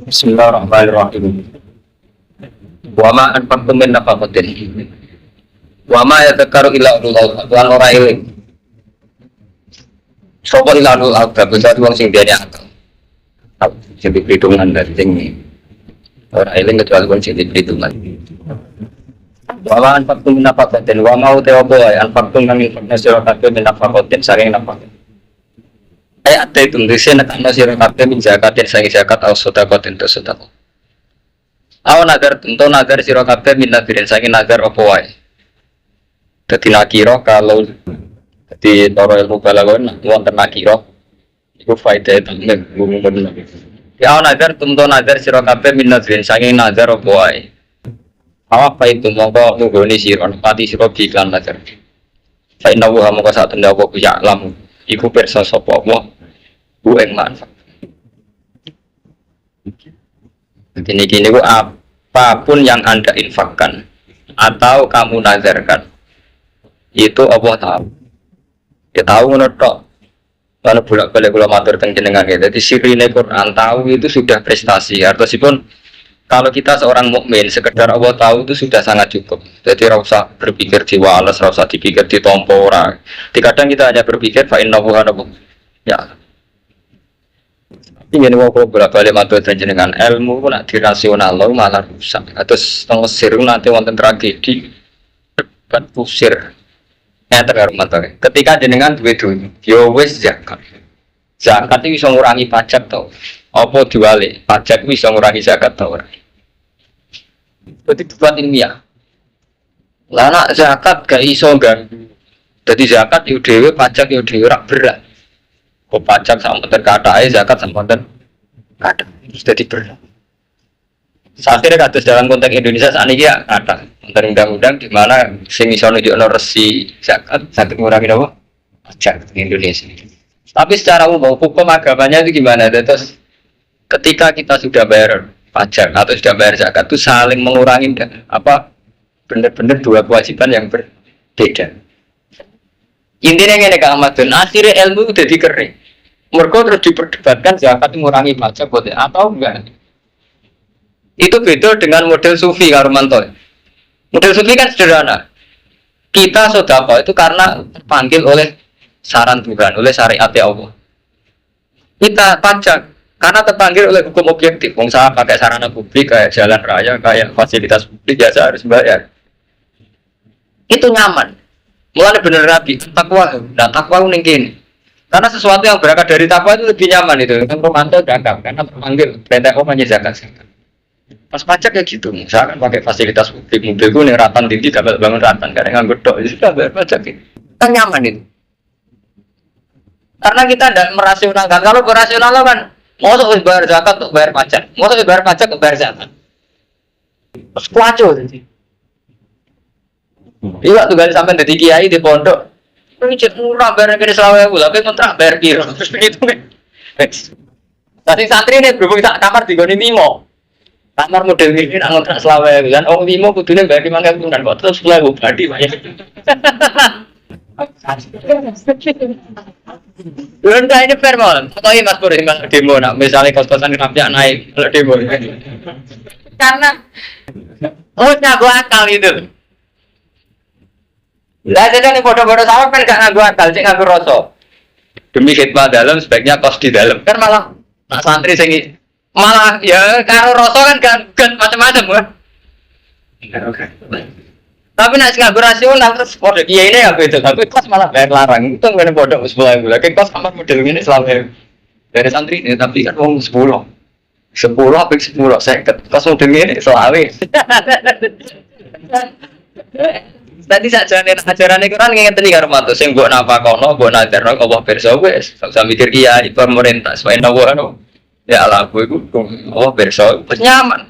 Bismillahirrahmanirrahim. Wa ma anfaqtum min nafaqatin. Wa ma yadhakkaru illa ulul albab. Lan ora eling. Sapa illa ulul albab, bisa wong sing duweni akal. Jadi perhitungan dari tinggi. Ora eling kecuali wong sing perhitungan. Wa ma anfaqtum min nafaqatin. Wa ma uta apa ae anfaqtum kang infakna sira kabeh min nafaqatin saking nafaqah. Ada itu tulisnya nak anda sirah kabeh min zakatin sangi zakat atau sedekah tentu sedekah. Awan nazar tentu nazar sirah kabeh min nazarin sangi nazar apa wae. Dadi nakira kalau di toro ilmu balaghon wonten nakira iku faedah temen ngumum. Ya awan nazar tentu nazar sirah kabeh min nazarin sangi nazar apa wae. Apa itu mongko nggone sirah pati sirah iklan nazar. Fa inna wa mongko sak tenda apa ya alam iku pirsa sapa Allah yang manfaat. Gini bu, apapun yang anda infakkan atau kamu nazarkan itu Allah tahu. Dia tahu menetok. Kalau bolak balik kalau matur dengan kita, jadi sirine Quran tahu itu sudah prestasi. Artinya kalau kita seorang mukmin sekedar Allah tahu itu sudah sangat cukup. Jadi rasa berpikir diwales, rasa dipikir ditompo orang. Kadang kita hanya berpikir fa innahu ya. Ingin mau bolak-balik matur dengan ilmu pun nak dirasional lo malah rusak. Terus tengok nanti wonten tragedi debat pusir. Terlalu matur. Ketika jenengan duwe yo wis zakat. Zakat itu bisa ngurangi pajak tau. Apa diwalik? Pajak bisa ngurangi zakat tau ora? Berarti debat ilmiah. Lah nak zakat gak iso ganggu. Jadi zakat yo dhewe, pajak yo dhewe rak berat. Kok pajak sama terkatai, zakat sama terkadang jadi berat. Akhirnya kados dalam konteks Indonesia saat ini ya ada undang-undang di mana sing iso nunjukno resi zakat saged ngurangi apa? Pajak di Indonesia. Tapi secara umum hukum agamanya itu gimana? Terus ketika kita sudah bayar pajak atau sudah bayar zakat itu saling mengurangi apa? Benar-benar dua kewajiban yang berbeda. Intinya ini Kak Ahmad, akhirnya ilmu udah dikering. Mereka terus diperdebatkan zakat mengurangi pajak boleh atau enggak. Itu beda dengan model sufi Karumanto. Model sufi kan sederhana. Kita sedekah itu karena terpanggil oleh saran Tuhan, oleh syariat Allah. Kita pajak karena terpanggil oleh hukum objektif. Wong saya pakai sarana publik kayak jalan raya, kayak fasilitas publik ya saya harus bayar. Itu nyaman. Mulanya bener rapi, takwa. Nah takwa itu gini. Karena sesuatu yang berangkat dari takwa itu lebih nyaman itu. Kan Romanto berangkat karena terpanggil perintah Allah zakat. Pas pajak ya gitu. Misalkan pakai fasilitas publik, mobilku nih ratan tinggi, dapat bangun ratan karena nggak gedok, itu sudah bayar pajak. Kan nyaman itu. Karena kita tidak merasionalkan. Kalau berasional kan, mau bayar zakat untuk bayar pajak, mau bayar pajak untuk bayar zakat. Terus kuaco jadi. Iya tuh kan sampai dari kiai di pondok. Ini murah bayar kiri selawai pula, tapi kontrak bayar kiri. Terus begitu nih. Tadi santri nih berhubung tak kamar di Goni Mimo. Kamar model ini nak kontrak selawai kan. Oh Mimo kudunya bayar 5.000 kan kok terus mulai badi banyak. Enggak ini fair mal. Atau ini Mas Pur demo nak misalnya kos-kosan kerapnya naik kalau demo. Karena nyago akal itu. Lah jadi nih bodoh-bodoh sama kan gak ngaku akal, cek ngaku rasa. Demi khidmat dalam sebaiknya kos di dalam. Kan malah nak santri sing malah ya karo rasa kan macam-macam kan. Tapi nak ngaku rasional terus bodoh iya ini aku itu, tapi kos malah bayar larang. Itu ngene bodoh 10.000. Lagi kos kamar model ini selama dari santri ini tapi kan wong 10 apa 10 saya kos model ini selawe. Tadi saja ajaran Quran ngeten iki karo mantu sing mbok nafakono, mbok nadarno Allah pirsa wis. Sak usah mikir kiai pemerintah supaya nawa ya Allah kowe iku Allah pirsa wis nyaman.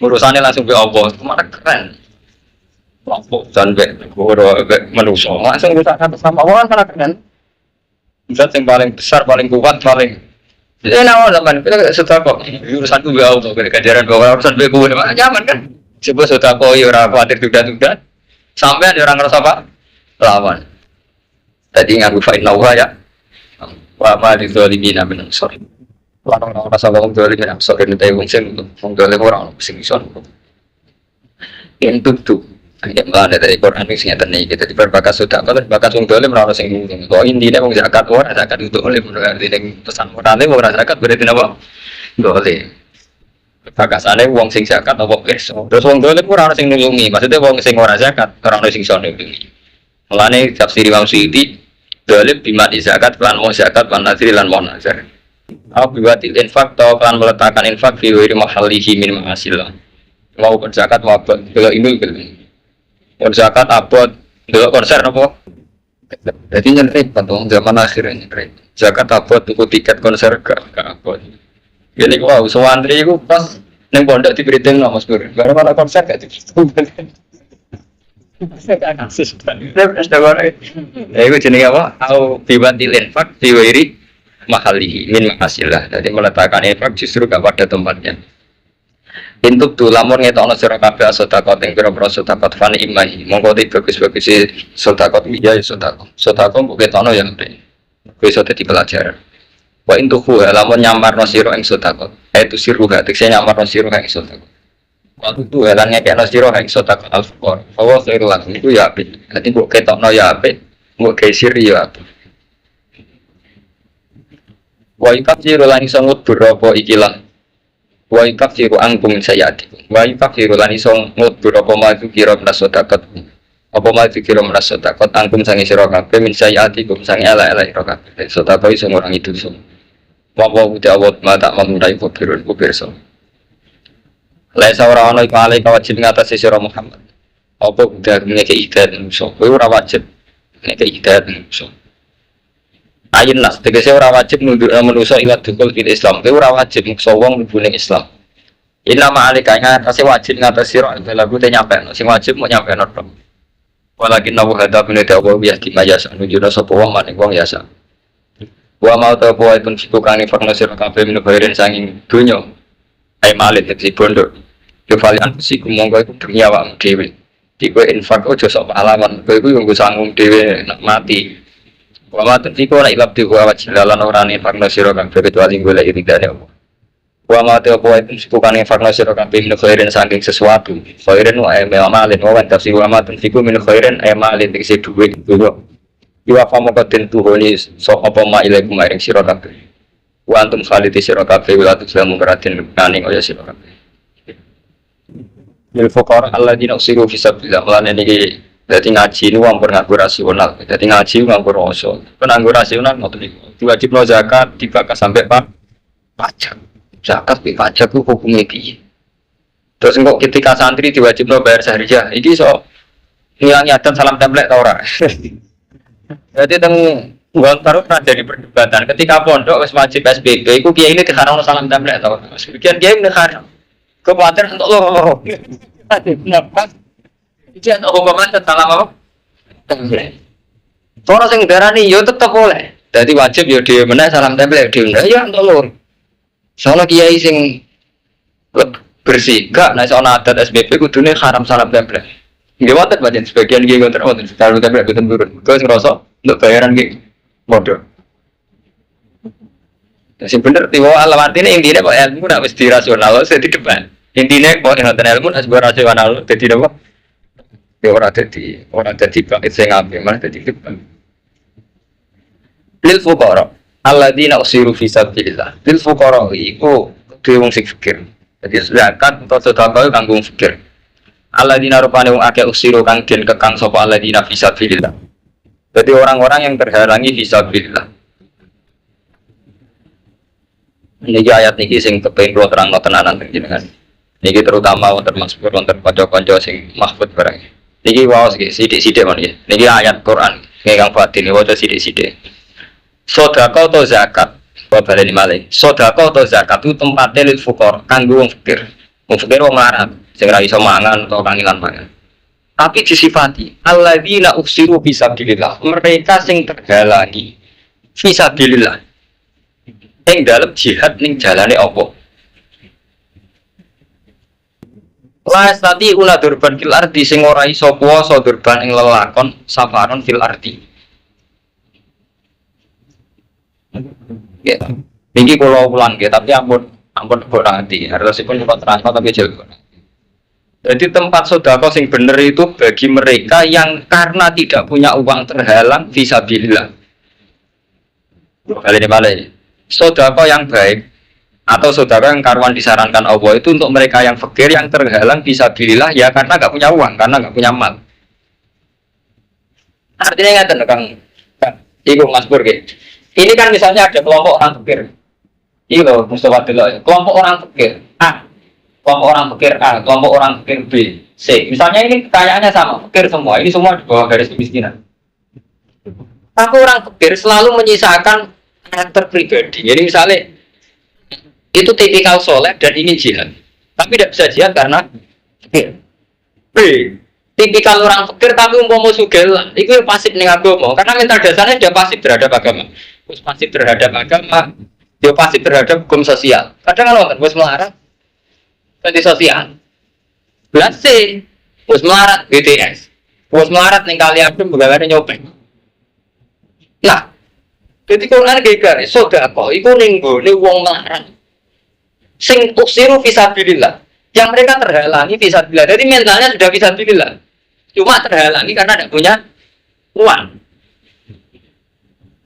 Urusane langsung be Allah, kemana keren. Lampuk sampe goro manusa. Langsung bisa atas sama Allah kan keren. Zat yang paling besar, paling kuat, paling nawa zaman kita sudah kok urusanku be Allah, kejaran bahwa urusan be kowe nyaman kan. Coba sudah kok ora khawatir duda-duda. Sampai ada orang ngerasa apa? Lawan. Tadi ngaku fa'in nawa ya. Wa ma di zolimina min ansor. Orang-orang rasa wong dolim yang sok ini wong sing wong dolim orang sing iso. Itu tuh. Ya malah dari Quran ini ngeten iki kita diperbakas sudah kalau bakas wong dolim ora ono sing ngomong. Kok intine wong zakat ora zakat itu oleh berarti ning pesan morale ora zakat berarti napa? Dolim. Bakasane wong sing zakat apa iso. Terus wong dolim ora ono sing nulungi. Maksudnya wong sing ora zakat ora ono sing iso nulungi. Mulane tafsir Imam Suyuti dolim bima zakat lan mau zakat lan nadri lan mau nazar. Au biwatil infak atau kan meletakkan infak fi wiri mahallihi min ma'asillah. Mau zakat mau apa? Kalau ini zakat abot delok konser apa? Jadi nyentrik patung zaman akhir nyentrik. Zakat abot tuku tiket konser gak abot. Gini wow, sewantri itu pas neng pondok diberitain no Mas Pur. Barang mana konser gak diberitahu. Kasus itu jenis apa? Au biwatil infak diwiri mahali min ma'asillah. Jadi meletakkan infak justru gak pada tempatnya. Untuk tu lamun ngetokno sira kabeh sedekah ing pira-pira sedekah fani imahi. Monggo bagus-bagus sedekah iya sedekah. Sedekah mbok ketokno ya apik. Kuwi iso dadi pelajaran. Wa intuhu lamun nyamarno sira ing sedekah. Itu siruha tekse nyamarno sira ing sedekah. Waktu itu lan ngekekno sira ing sedekah al-fuqar. Bahwa khairul lakum itu ya apik. Dadi mbok ketokno ya apik, mbok gesir ya apik. Wa ikafsiru lan iso ngubur apa ikilah. Wa yukafiru angkum sayati. Wa yukafiru lan iso ngubur apa maju kira sedekah. Apa maju kira sedekah angkum sange sira kabeh min sayati kum sange ala-ala sira kabeh. Sedekah iso ngurangi dosa. Wa wa ta'awud ma tak memurai kubirun kubirso. Laisa ora ana iku ale kawajib ngatasi sira Muhammad. Apa udah ngeke idat musuh. Kowe ora wajib ngeke idat musuh. Ayin nas, tegese ora wajib nunduk manusa ila dukul fil Islam. Kowe ora wajib muksa wong mlebu ning Islam. Ila ma'alika ngatasi wajib ngatasi sira lagu te nyampe. Sing wajib mau nyampe tok. Walakin nawu hada bin dawa ya di majasa nunjuna sapa wong maning wong yasa. Wa mau ta poe pun siku kang fakna sira kabeh min khairin sanging donya. Ai malit tegese bondo. Yo valian siku monggo iku dunya awakmu dhewe. Dikowe infak aja sok alaman. Kowe iku yo nggo sanggung dhewe nek mati. Wa tiko la ilab diwa wajilalan orane fakna sira kang kecuali golek iridane Allah. Wa ma te apa itu bukan fakna sira kang min khairin saking sesuatu. Khairin wa amalin wa tafsir wa ma tiko min khairin amalin dikse duwe gitu. Iwa famo katen tuhoni so apa ma ilaikum maring sira kabeh. Wa antum khaliti sira kabeh wa tuslamu karatin kaning oya sira kabeh. Lil fuqara alladziina usiru fi sabilillah lan niki dadi ngaji ini nganggo rasional. Dadi ngaji nganggo rasa. Kan nganggo rasional ngoten niku. Diwajibno zakat dibakas sampai pajak. Zakat pajak ku hukume piye? Terus engko ketika santri diwajibno bayar sahriyah, iki iso ngilangi adat salam templek ta ora? Jadi teng Gontar pernah jadi perdebatan. Ketika pondok wis wajib SPP, iku kiai ini diharam salam templek ta ora? Sebagian kiai diharam. Kepaten untuk loro. Kenapa? Iki ana hukuman salam apa? Templek. Ora sing darani yo tetep oleh. Dadi wajib yo dhewe meneh salam templek dhewe. Ya untuk loro. Soalnya kiai sing bersih, gak nek ana adat SPP kudune haram salam templek. Nggih wonten pancen sebagian nggih wonten salam templek boten turun. Kok ngrasa untuk bayaran nggih modho. Sing bener tiwa alamatine intine kok ilmu nek wis dirasional wis di depan. Intine kok ngoten ilmu nek rasional dadi napa? Ya ora dadi bait sing apik malah dadi depan. Lil fuqara alladzina usiru fi sabilillah. Lil fuqara iku dhewe wong sing fikir. Jadi zakat atau sedekah kanggo fikir. Alladzina rupane wong akeh usiru kang den kekang sapa alladzina fi sabilillah. Jadi orang-orang yang terhalangi fi sabilillah. Niki ayat niki sing kepengin kula terangno tenanan panjenengan. Niki terutama wonten masbur wonten kanca-kanca sing mahfud barang. Niki waos nggih sithik-sithik mon nggih. Niki ayat Quran ingkang batin waca sithik-sithik. Sedekah atau zakat, baleni malih. Sedekah atau zakat itu tempatnya lil fuqara, kanggo wong fakir. Wong fakir wong larat, sing ora iso mangan atau kangilan mangan. Tapi disifati alladzina usiru fisabilillah, mereka sing terhalangi fisabilillah. Ing dalem jihad ning jalane apa? La stati una durban fil ardi sing ora iso kuwasa durban ing lelakon safaron fil ardi. Ya. Niki kalau ulang ya, tapi ampun kok nanti. Harusipun kalau terang tapi jauh. Jadi tempat sodako sing bener itu bagi mereka yang karena tidak punya uang terhalang fisabilillah. Kali ini balik. Sodako yang baik atau sodako yang karuan disarankan Allah itu untuk mereka yang fakir yang terhalang fisabilillah ya karena nggak punya uang, karena nggak punya mal. Artinya nggak Kang. Ibu Mas Pur gitu. Ini kan misalnya ada kelompok orang fakir. Iya loh, Mustafa dulu. Kelompok orang fakir A, kelompok orang fakir A, kelompok orang fakir B, C. Misalnya ini kekayaannya sama, fakir semua. Ini semua di bawah garis kemiskinan. Tapi orang fakir selalu menyisakan karakter pribadi. Jadi misalnya itu tipikal soleh dan ingin jihad, tapi tidak bisa jihad karena fakir. B, tipikal orang fakir tapi umpama sugih itu pasif ning agama karena mental dasarnya dia pasif terhadap agama. Terus pasif terhadap agama, dia pasif terhadap hukum sosial. Kadang kan wis melarat ganti sosial. Belas C, wis melarat BTS. Wis melarat ning kali adem begawane nyopeng. Nah, ketika Quran gegar sedekah iku ning gone wong melarat. Sing uksiru fisabilillah. Yang mereka terhalangi fisabilillah. Jadi mentalnya sudah fisabilillah. Cuma terhalangi karena tidak punya uang.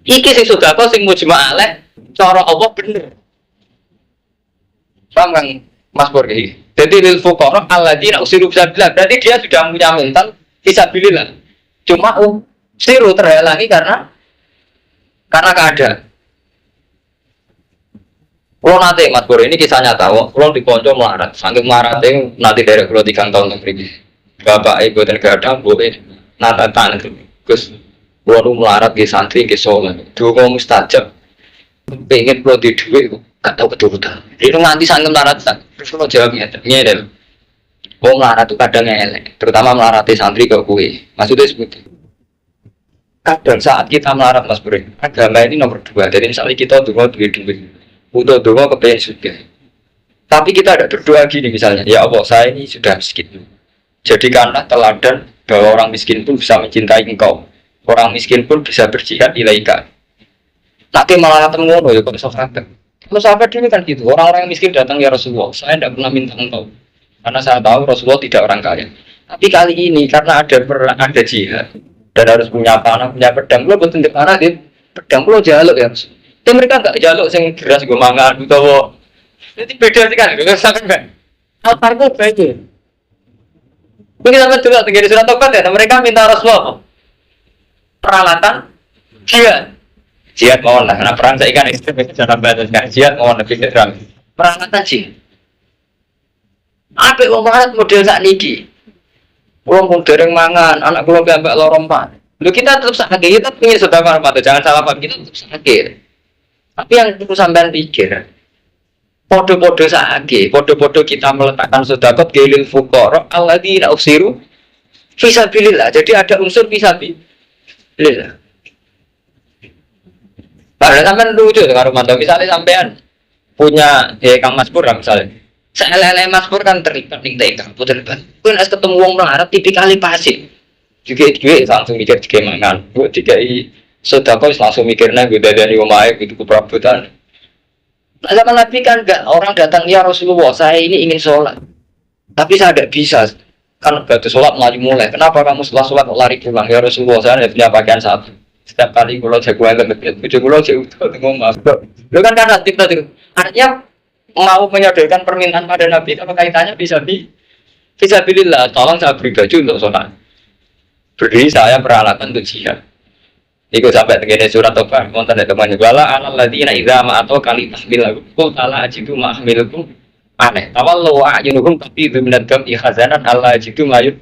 Iki sing sedekah sing mujma' alaih cara Allah bener. Paham Kang Mas Pur iki? Jadi lil fuqara alladzina usiru fisabilillah. Berarti dia sudah punya mental fisabilillah. Cuma usiru terhalangi karena keadaan. Kalau nanti Mas Pur ini kisah nyata, kalau di konco melarat, saking melaratnya nanti dari 3 tahun negeri. Bapak ibu dan gadang boleh nata tanah itu, Gus. Kalau melarat di santri di Solo, dua mustajab, pengen kalau di duit, gak tahu betul-betul. Itu nanti saking melarat, terus kalau jawabnya, nyedel. Kalau melarat itu kadang elek, terutama melarat di santri ke kue. Maksudnya seperti itu. Kadang saat kita melarat Mas Pur, agama ini nomor 2. Jadi misalnya kita duit, butuh doa kepengen juga. Tapi kita ada berdoa gini misalnya, ya Allah saya ini sudah miskin. Jadikanlah teladan bahwa orang miskin pun bisa mencintai engkau. Orang miskin pun bisa berjihad ilaika. Nanti malah ketemu ya kalau sahabat. Kalau sahabat ini kan gitu, orang-orang miskin datang ya Rasulullah. Saya tidak pernah minta engkau, karena saya tahu Rasulullah tidak orang kaya. Tapi kali ini karena ada jihad dan harus punya panah, punya pedang, lo betul betul panah di pedang lo jaluk ya. Tapi mereka nggak jaluk sing geras gue mangan utawa. Jadi beda sih kan, gak sama kan? Apa itu beda? Mungkin sama juga tinggal di surat Tobat ya, mereka minta Rasulullah peralatan jihad mohon lah, karena perang saya ikan istri cara batas kan jihad mohon lebih terang peralatan jihad. Apa yang banget model saat niki? Pulang dereng mangan, anak pulang gambar lorong pak. Lu kita tetap sakit, kita punya saudara apa? Jangan salah paham, kita tetap sakit. Tapi yang perlu sampean pikir, podo-podo sakit, podo-podo kita meletakkan sedekah gelil fuqara alladzina usiru fisabilillah. Jadi ada unsur fisabilillah. Padahal sampean lucu dengan rumah misalnya sampean punya Kang Mas Pur misalnya. Saya Mas Pur kan terikat ning TK, terlibat. Kun as ketemu wong melarat tipikali pasif. Juga langsung mikir mangan. Gue dikai sedekah langsung mikirnya gue dari omahe itu keperabotan. Zaman Nabi kan enggak, orang datang ya Rasulullah, saya ini ingin sholat, tapi saya tidak bisa, kan batu sholat melaju mulai. Kenapa kamu setelah sholat lari pulang ya Rasulullah? Saya tidak punya pakaian satu. Setiap kali kalau jagoan lebih, kalau jauh ngomong maaf. Lu kan karena kita itu, artinya mau menyodorkan permintaan pada Nabi, kalau kaitannya bisa bilillah, tolong saya beri baju untuk sholat. Beri saya peralatan untuk jihad. Iku sampai tegene surat Tobat wonten teman wala alal ladina idza ma atau kali tahmil qul ta'ala ajidu ma ahmilukum aneh tawallu a'yunuhum tapi biminadam ikhazanan Allah ajidu mayut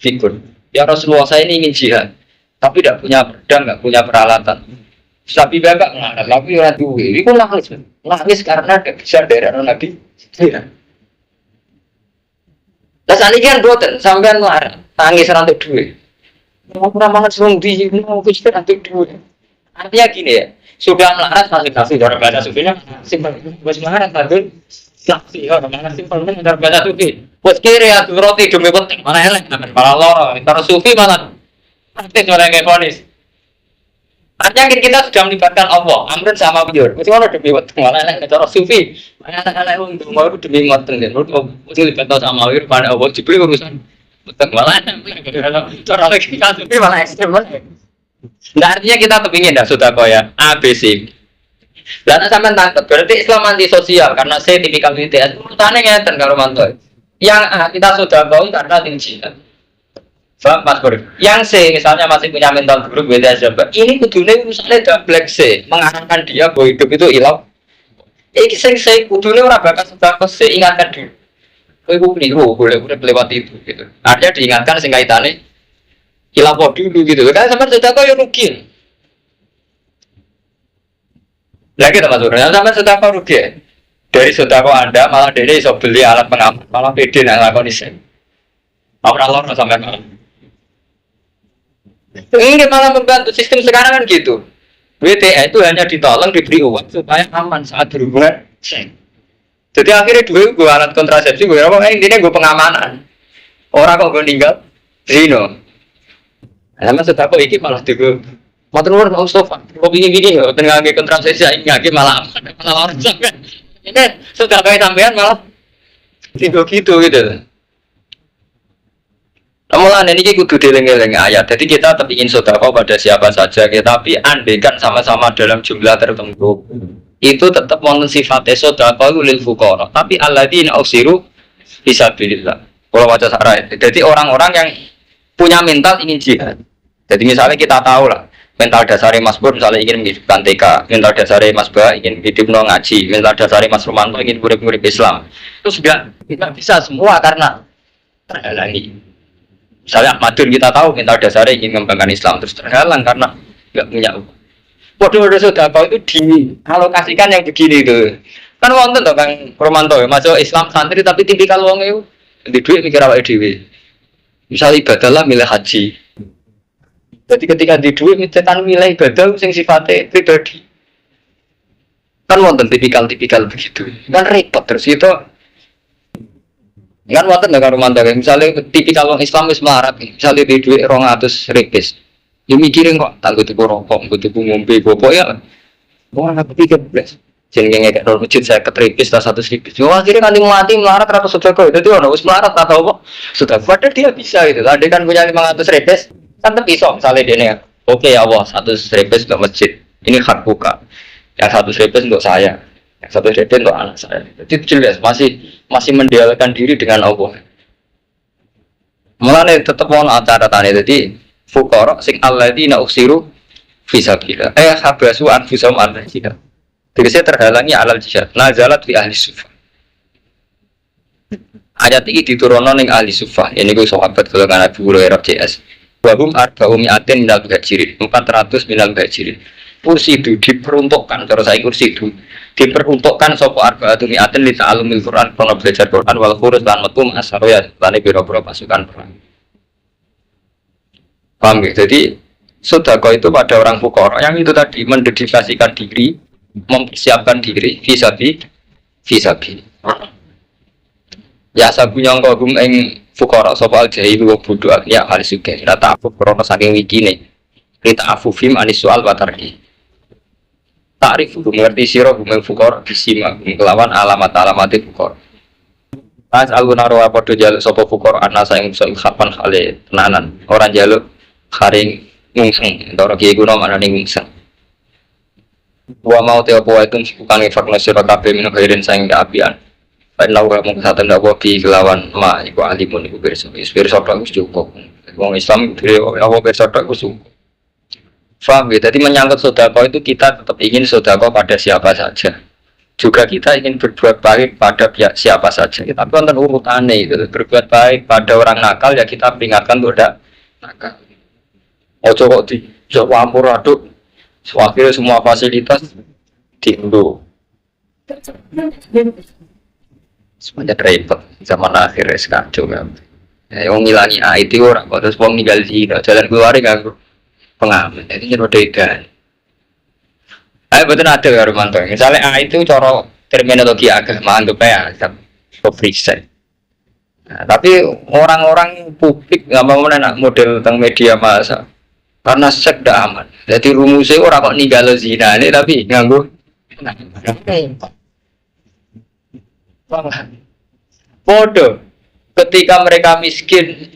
fikun. Ya Rasulullah saya ini ingin jihad tapi tidak punya pedang, tidak punya peralatan. Tapi bapak melarat tapi ora duwe. Iku nangis karena tidak bisa dari Nabi. Iya. Lah saniki kan boten sampean melarat, nangis ora entuk duwe. Mau pernah banget sebelum di mau pikir nanti dulu. Artinya gini ya, sudah melarat masih orang baca sufinya simpel, masih melarat tapi saksi orang melarat simpel orang baca sufi. Buat kiri ya roti demi penting mana elek, malah loro. Ntar sufi malah artis orang kayak ponis. Artinya kita sudah melibatkan Allah, amrun sama biur. Mesti ono demi weteng malah nek cara sufi. Anak-anak wong mau demi weteng kan. Mesti libatkan sama biur pada Allah dibeli urusan weteng malah. Cara kita sufi malah ekstrem banget. Nah, artinya kita kepingin dah sudah ya ABC. Dan sampai tangkap berarti Islam anti sosial karena saya tipikal BTS. Urutannya ngeten karo mantu. Yang kita sudah karena tinggi. Paham Mas Pur? Yang C misalnya masih punya mental buruk beda saja. Ini kudunya misalnya ada black C mengarahkan dia bahwa hidup itu ilau. Ini saya kudunya orang bakal sudah C ingatkan dulu. Kau keliru boleh lewat itu gitu. Artinya diingatkan sing kaitannya ilau dulu gitu. Karena sama sudah kau yang rugi. Lagi Mas Pur, sama sudah kau rugi. Dari sudah kau Anda malah dari iso beli alat pengaman malah PD nak lakoni sih. Apa lor sampai malah. Ini malah membantu sistem sekarang kan gitu. WTA itu hanya ditolong diberi uang supaya aman saat berhubungan seks. Jadi akhirnya gue alat kontrasepsi gue apa intinya gue pengamanan. Orang kok gue tinggal zino. Sama sudah kok iki malah juga motor luar nggak usah. Kok gini ya tengah kontrasepsi ini malah orang sampai. Ini sudah kayak sampean malah tidur gitu. Namun ini kudu dieling-eling ayat. Jadi kita tetap ingin sedekah pada siapa saja, tapi andaikan sama-sama dalam jumlah tertentu, itu tetap wonten sifatnya sedekah lil fuqara. Tapi alladzina usiru fisabilillah. Kalau baca sarah. Jadi orang-orang yang punya mental ingin jihad. Jadi misalnya kita tahu lah, mental dasarnya Mas Bur misalnya ingin menghidupkan TK, mental dasarnya Mas Ba ingin hidup ngaji, mental dasarnya Mas Romanto ingin murid-murid Islam. Itu sudah kita bisa semua karena terhalangi. Misalnya Ahmadun kita tahu mental dasarnya ingin mengembangkan Islam terus terhalang karena nggak punya uang. Waduh sudah kau itu dialokasikan yang begini itu. Kan wonten toh Kang Romanto masuk Islam santri tapi tipikal wong itu di duit mikir awake dhewe. Misal ibadah lah milih haji. Jadi ketika di duit misalkan milih ibadah sing sifatnya pribadi. Kan wonten tipikal begitu. Kan repot terus itu. Kan wonten negara Romanto misalnya tipikal orang Islam wis melarat misalnya di duit 200 ripis ya mikirin kok tak tuku rokok tuku ngombe bopo ya wah aku pikir blas jenenge ngekek nol masjid saya ketripis tak 100 ripis akhirnya nanti mati melarat ratus sedekah jadi orang wis melarat tak tahu kok sudah padahal dia bisa gitu tadi kan punya 500 ripis kan bisa misalnya dia nih oke ya Allah 100 ripis untuk masjid ini hak buka yang 100 ripis untuk saya yang 100 ripis untuk anak saya itu jelas masih mendialogkan diri dengan Allah. Mulane tetep ono acara tani jadi fuqara sing alladzina usiru fisabilillah. Habasu anfusahum al-jihad. Tegese terhalangi alal jihad. Nazalat fi ahli sufah. Ayat ini diturunkan ning ahli sufah. Ini ku sahabat golongan Abu Hurairah CS. Wa hum arba'u mi'atin minal muhajirin. 400 minal muhajirin. Kursi itu diperuntukkan terus saya kursi itu diperuntukkan sopo arba'atu mi'atin li ta'allumil Qur'an karena belajar Qur'an wal khurus dan metu asaroya lan biro-biro pasukan perang. Paham ya? Jadi sedekah itu pada orang fuqara yang itu tadi mendedikasikan diri, mempersiapkan diri visabi. Ya sabunya engko gum ing fuqara sapa al-jahil wa budu ya hal sugih. Rata aku krono saking wikine. Kita afufim anis soal batarki. Takrif mengerti sirah bumi fukor bisima kelawan alamat fukor. As alunaro apa do jaluk sopo fukor anasa yang soal kapan kali tenanan orang jaluk karing ngungseng orang kiai guna mana nih ngungseng. Wa mau teo poa itu bukan efakna sirah kafe minum kairin sayang keapian. Baik lau kamu kesatan dakwah bi kelawan ma iku alimun iku bersodok cukup. Wong Islam diri Allah bersodok cukup. Faham ya? Jadi menyangkut sedekah itu kita tetap ingin sedekah pada siapa saja. Juga kita ingin berbuat baik pada pihak siapa saja. Tapi konten urutannya itu berbuat baik pada orang nakal ya kita peringatkan untuk tidak nakal. Ojo kok di campur aduk. Akhirnya semua fasilitas diunduh. Semuanya repot zaman akhir kacau kan. Yang ngilangi IT orang, terus wong ninggal di jalan keluar nggak pengamen, jadi nyuruh degan. Betul ada ya Romanto. Misalnya itu cara terminologi agama anggapnya ya, nah, tapi orang-orang publik nggak mau nak model tentang media massa. Karena seks tidak aman. Jadi rumusnya orang kok ninggalo zina ini tapi nganggu. Bodoh. Ketika mereka miskin,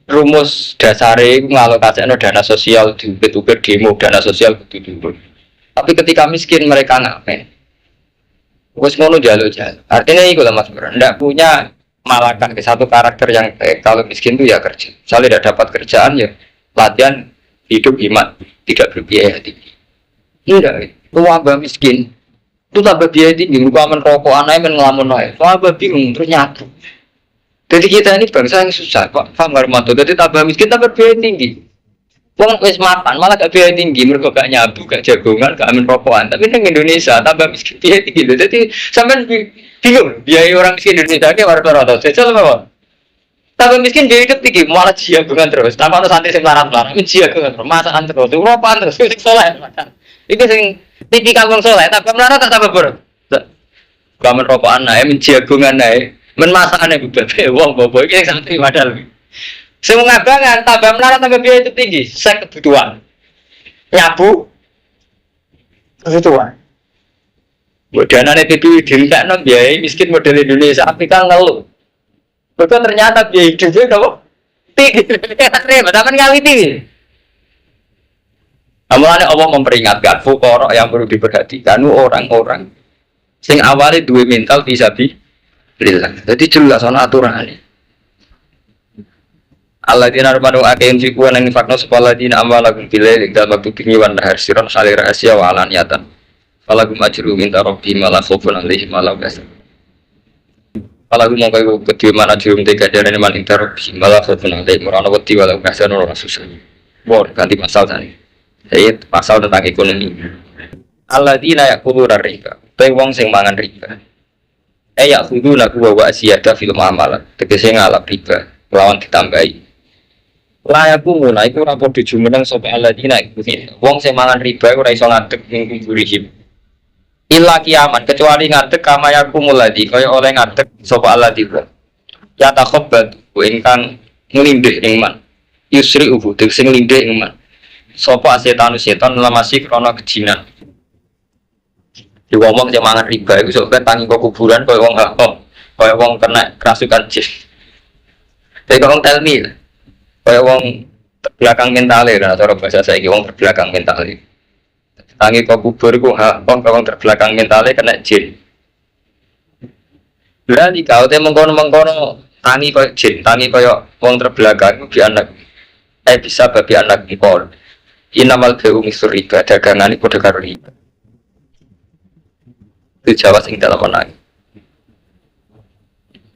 rumus dasare ngalokasikan dana sosial di uber demo dana sosial betul. Tapi ketika miskin mereka ngapain? Wes ngono jaluk-jaluk. Artinya itu lah Mas Bro. Ndak punya malakan ke satu karakter yang kalau miskin itu ya kerja. Misalnya tidak dapat kerjaan ya latihan hidup hemat, tidak berbiaya tinggi. Enggak, lu abah miskin. Itu tambah biaya tinggi, lu aman rokok anaknya men ngelamun aja. Lu abah bingung terus nyatu. Jadi kita ini bangsa yang susah, Pak. Paham Armando. Jadi tambah miskin tambah biaya tinggi. Wong wis mapan malah gak biaya tinggi, mereka gak nyabu, gak jagongan, gak amin rokokan. Tapi di Indonesia tambah miskin biaya tinggi. Jadi sampai bingung, biaya orang miskin di Indonesia ini rata-rata. Jajal apa? Tambah miskin biaya hidup tinggi, malah jagongan terus. Tambah ada santri yang larang-larang, jagongan terus, masakan terus, rokokan terus, fisik soleh. Itu sing tipikal wong soleh, tambah melarat tak tambah ber. Gak amin rokokan naik, menjagongan naik, menmasakan naik bebek, wong bobo ini santri padahal. Semua ngabangan, tambah melarat, tambah biaya hidup tinggi, saya kebutuhan. Nyabu, kebutuhan. Dana PPI dirikan non biaya miskin model Indonesia, tapi kan ngeluh. Betul ternyata biaya hidupnya kamu tinggi, tapi kali tinggi. Amalannya Allah memperingatkan, fuqara yang perlu diperhatikan orang-orang sing awalnya dua mental bisa bilillah. Jadi jelas ana aturan ini. Alladzina rabbanu akim sikuan yang fakno sepaladina amalakum bilail dalam waktu tinggi wan nahar siron salir rahasia wa alaniyatan falagum ajru minta rabbihim la khaufun alaihim wa la hum falagum mongko kedue mana ajrum te gajarane man ing rabbihim la khaufun alaihim wa la wedi wa la hum yahzanun ora susah. Bor ganti pasal tadi. Jadi pasal tentang ekonomi. Alladzina yaquluna riba. Te wong sing mangan riba. Ya khuduna wa asiyada fil muamalah. Tegese ngalap riba lawan ditambahi. Layaku mulai itu rapor dijumeneng sopa alladzina iku wong sing mangan riba ora iso ngadeg ning kuburihim illa kiaman kecuali ngadeg kama yaku mulai kaya oleh ngadeg sopa alladzina ya takhabbat ingkang nglindih ing man yusri ubu sing nglindih ing man sapa setan lamasi krana kejinan diwomong sing mangan riba iku sok tangi kok kuburan kaya wong hakok kaya wong kena kerasukan jin kaya wong telmi kayak wong terbelakang mentalnya kan cara bahasa saya wong terbelakang mentalnya tangi kok kubur ku wong terbelakang mentalnya kena jin berarti kau teh mengkono tangi kok jin tangi kayak wong terbelakang di anak bisa babi anak ngkol inamal beu misur riba dagangan iku karo riba itu Jawa sing dalam anak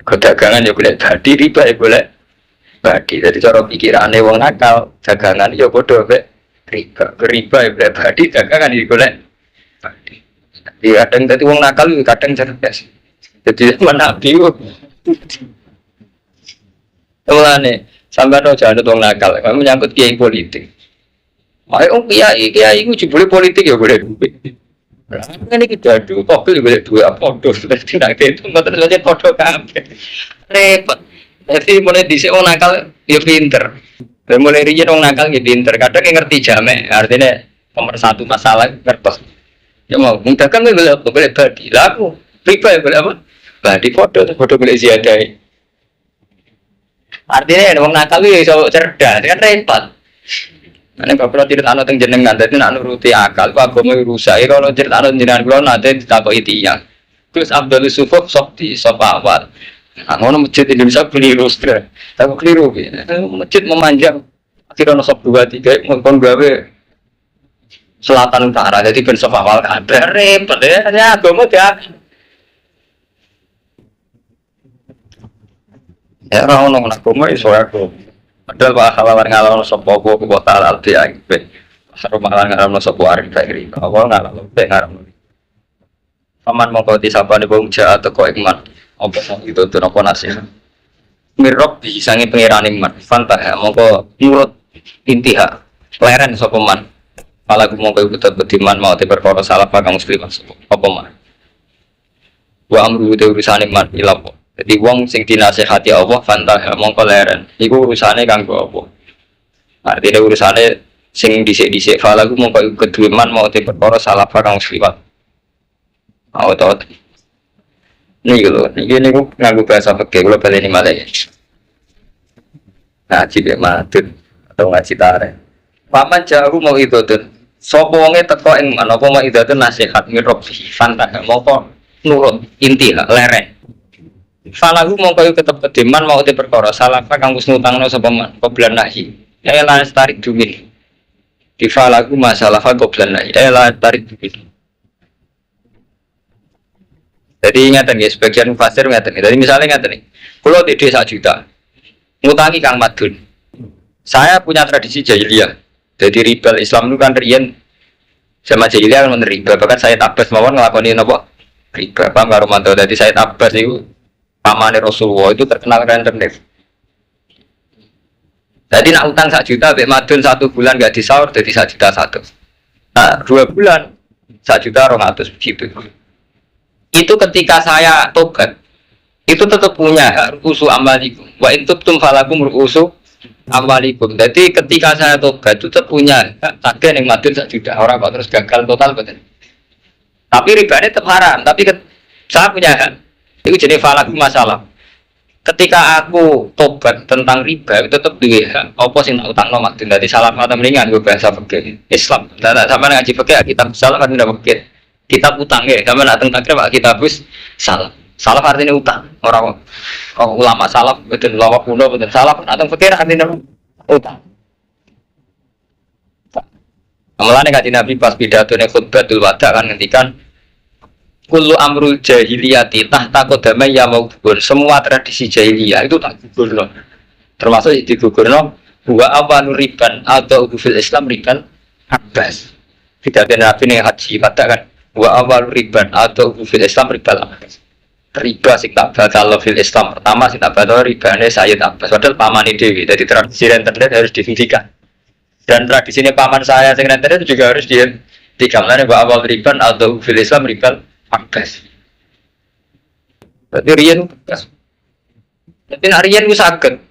kedagangan ya boleh tadi riba ya boleh badi. Jadi cara pikirannya wong nakal dagangan ya bodoh be riba ya badi dagangan itu boleh badi. Jadi kadang tadi wong nakal kadang cerdas. Jadi menabi mulane sampai no jangan wong nakal menyangkut kiai politik. Ayo kiai itu juga boleh politik ya boleh duit. Kan ini kita dulu pokoknya boleh duit apa dos tidak itu nggak terjadi bodoh kabeh repot. Jadi mulai dhisik wong nakal ya pinter. Dan mulai riyen wong nakal ya pinter. Kadang ngerti jamek, artinya nomor satu masalah ngertos. Ya mau dagang boleh badi. Lah aku riba ya boleh apa? Badi foto boleh ziyadah. Artinya wong nakal ya iso cerdas, kan repot. Nek bapak tidak ana teng jenengan, dadi nak nuruti akal, kok agama rusak. Kalau critakno jenengan kula nate ditakoki tiyang. Terus Abdul Sufuf sok di sapa awal. Ngono masjid Indonesia keliru, tapi keliru. Masjid memanjang, akhirnya nosok 2-3, ngomong gawe selatan utara, jadi ben sofa awal kabar repot ya, agama dia. Ya orang orang agama itu aku. Padahal pak halal ngalor sopo kota alal dia, ben rumah ngalor sopo arim dari awal ngalor ben ngaram. Paman mau kau disapa di bawah jahat atau kau ikmat. Apa itu tuh nopo nasi mirrob sangi pengirani man fantah ya mongko nurut intiha leren sopeman kalau aku mongko ikut bediman mau perkara salah pakai muslim apa man wa amru te urusane man ilapo jadi wong sing dinasehati Allah fantah ya mongko leren iku urusane kanggo apa artinya urusane Sing dhisik-dhisik falaku mongko kedue man mau te perkara salah kang liwat. Mau to. Niki lho, niki niku nganggo bahasa fikih kula baleni malih. Ngaji mek madun atau ngaji tareh. Paman jauh mau itu tuh. Sopo wonge teko ing menapa mau itu tuh nasihat mirop fantah moko nurut inti lah leren. Falahu mongko tetep kedeman mau te perkara salah kang wis ngutangno sapa man qoblan nahi. Ya lan tarik dumin. Di falahu masalah qoblan nahi. Ya lan tarik dumin. Jadi ingatan ya sebagian mufassir ingatan. Jadi misalnya ingatan nih. Kulo di desa 1 juta. Ngutangi Kang Madun. Saya punya tradisi jahiliyah. Jadi ribal Islam itu kan riyen sama jahiliyah kan riba. Bahkan saya Abbas mawon nglakoni napa? Riba. Paham karo mantu. Jadi saya Abbas itu pamane Rasulullah itu terkenal rentenir. Jadi nak utang 1 juta, Mbak Madun 1 bulan nggak disaur, jadi 1 juta 1. Nah 2 bulan 1 juta 200 begitu. Itu ketika saya tobat, itu tetap punya hak ru'usu amalikum. Wa intubtum falakum ru'usu amalikum. Jadi ketika saya tobat itu tetap punya hak tagih yang Madun 1 juta. Orang kok terus gagal total betul. Tapi ribanya tetap haram. Tapi saya punya hak. Itu jadi falakum masalah. Ketika aku tobat tentang riba itu tetap duwe hak apa sing tak utangno Madun. Dadi salah kata mendingan gue bahasa fikih Islam. Nah, sama ngaji fikih kitab salah kan udah fikih. Kitab utang ya, sama nak tentang Pak kitab bus salah. Salah artinya utang. Orang ulama salah betul ulama kuno betul salah atau fikih artinya utang. Mulane kanjeng Nabi pas pidato nek khutbatul wada kan ngendikan kullu amrul jahiliyati tahta qadamai ya maubun. Semua tradisi jahiliyah itu tak gugurno. Termasuk digugurno wa awanur riban atau fil Islam riban Abbas. Tidak ada Nabi ning haji katakan wa awal riban atau fil Islam riba Abbas. Riba sing tak batal fil Islam pertama sing tak batal ribane Sayyid Abbas. Padahal pamane dhewe. Jadi tradisi rentenir harus dihentikan. Dan tradisinya paman saya sing rentenir itu juga harus dihentikan. Mulane wa awal riban atau fil Islam riba Abbas. Berarti riyen tapi riyen wis saged.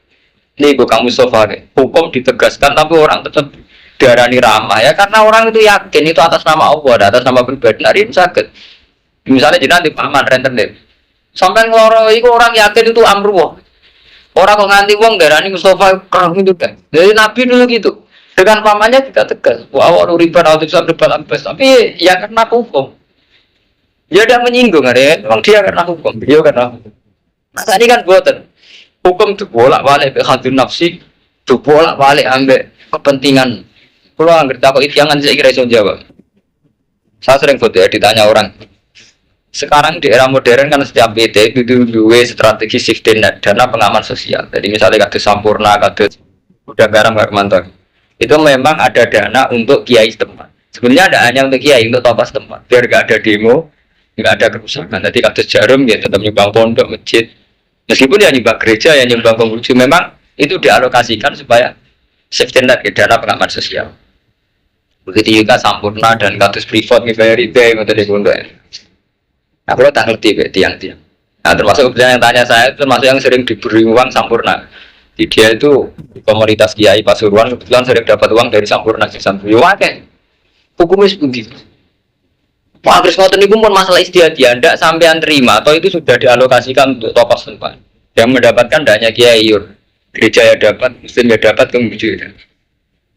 Niku Kang Mustofa hukum ditegaskan tapi orang tetap diarani ramah ya karena orang itu yakin itu atas nama Allah, atas nama pribadi. Riyen saged. Misalnya jenengan di paman rentenir. Sampai ngeloro iku orang yakin itu amruh. Orang kok nganti wong diarani Mustofa kerang itu kan. Jadi Nabi dulu gitu. Dengan pamannya tidak tegas. Wa awal riban atau riban Abbas. Tapi ya karena hukum. Dia udah menyinggung ada, memang dia karena hukum, beliau karena hukum. Nah tadi kan buatan hukum itu bolak-balik berhati nafsi, itu bolak-balik ambil kepentingan. Kalau nggak takut itu jangan saya kira iso jawab. Saya sering foto ya ditanya orang. Sekarang di era modern kan setiap PT itu dua strategi safety net dana pengaman sosial. Jadi misalnya kados Sampurna, kados udah garam nggak mantap. Itu memang ada dana untuk kiai setempat. Sebenarnya ada hanya untuk kiai untuk topas setempat, biar nggak ada demo. Nggak ada kerusakan. Nanti kasus Jarum ya tetap nyumbang pondok, masjid. Meskipun ya nyumbang gereja, ya nyumbang pengurus, memang itu dialokasikan supaya safety net ke dana pengaman sosial. Begitu juga Sampurna dan kasus privat misalnya retail atau di pondok. Nah, kalau tak ngerti tiang-tiang. Nah, termasuk yang tanya saya, termasuk yang sering diberi uang Sampurna. Di dia itu komunitas Kiai Pasuruan kebetulan sering dapat uang dari Sampurna. Sampurna, hukumnya begitu. Pak Agres ngoten niku pun masalah istiadah, ndak sampean terima atau itu sudah dialokasikan untuk tokoh setempat. Yang mendapatkan hanya kiai yur. Gereja ya dapat, muslim ya dapat, kemudian.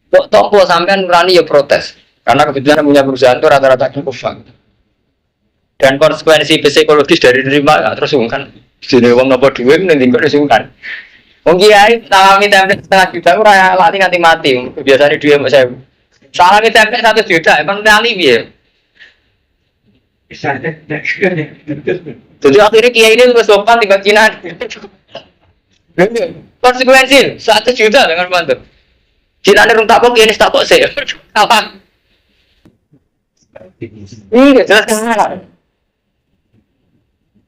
Kok tokoh sampean nurani ya protes. Karena kebetulan punya perusahaan itu rata-rata kufar. Dan konsekuensi psikologis dari terima terus kan jenenge wong napa dhuwit ning kok disungkan. Wong kiai salami template setengah juta ora lali nganti mati. Biasane dhuwit mbok 1000. Salami template 1 juta, emang lali piye? Jadi akhirnya kiai ini terus sopan tinggal Cina. Konsekuensi 1 juta dengan mantu. Cina ini runtak kok kiai ini tak kok sih. Apa? Iya jelas kan.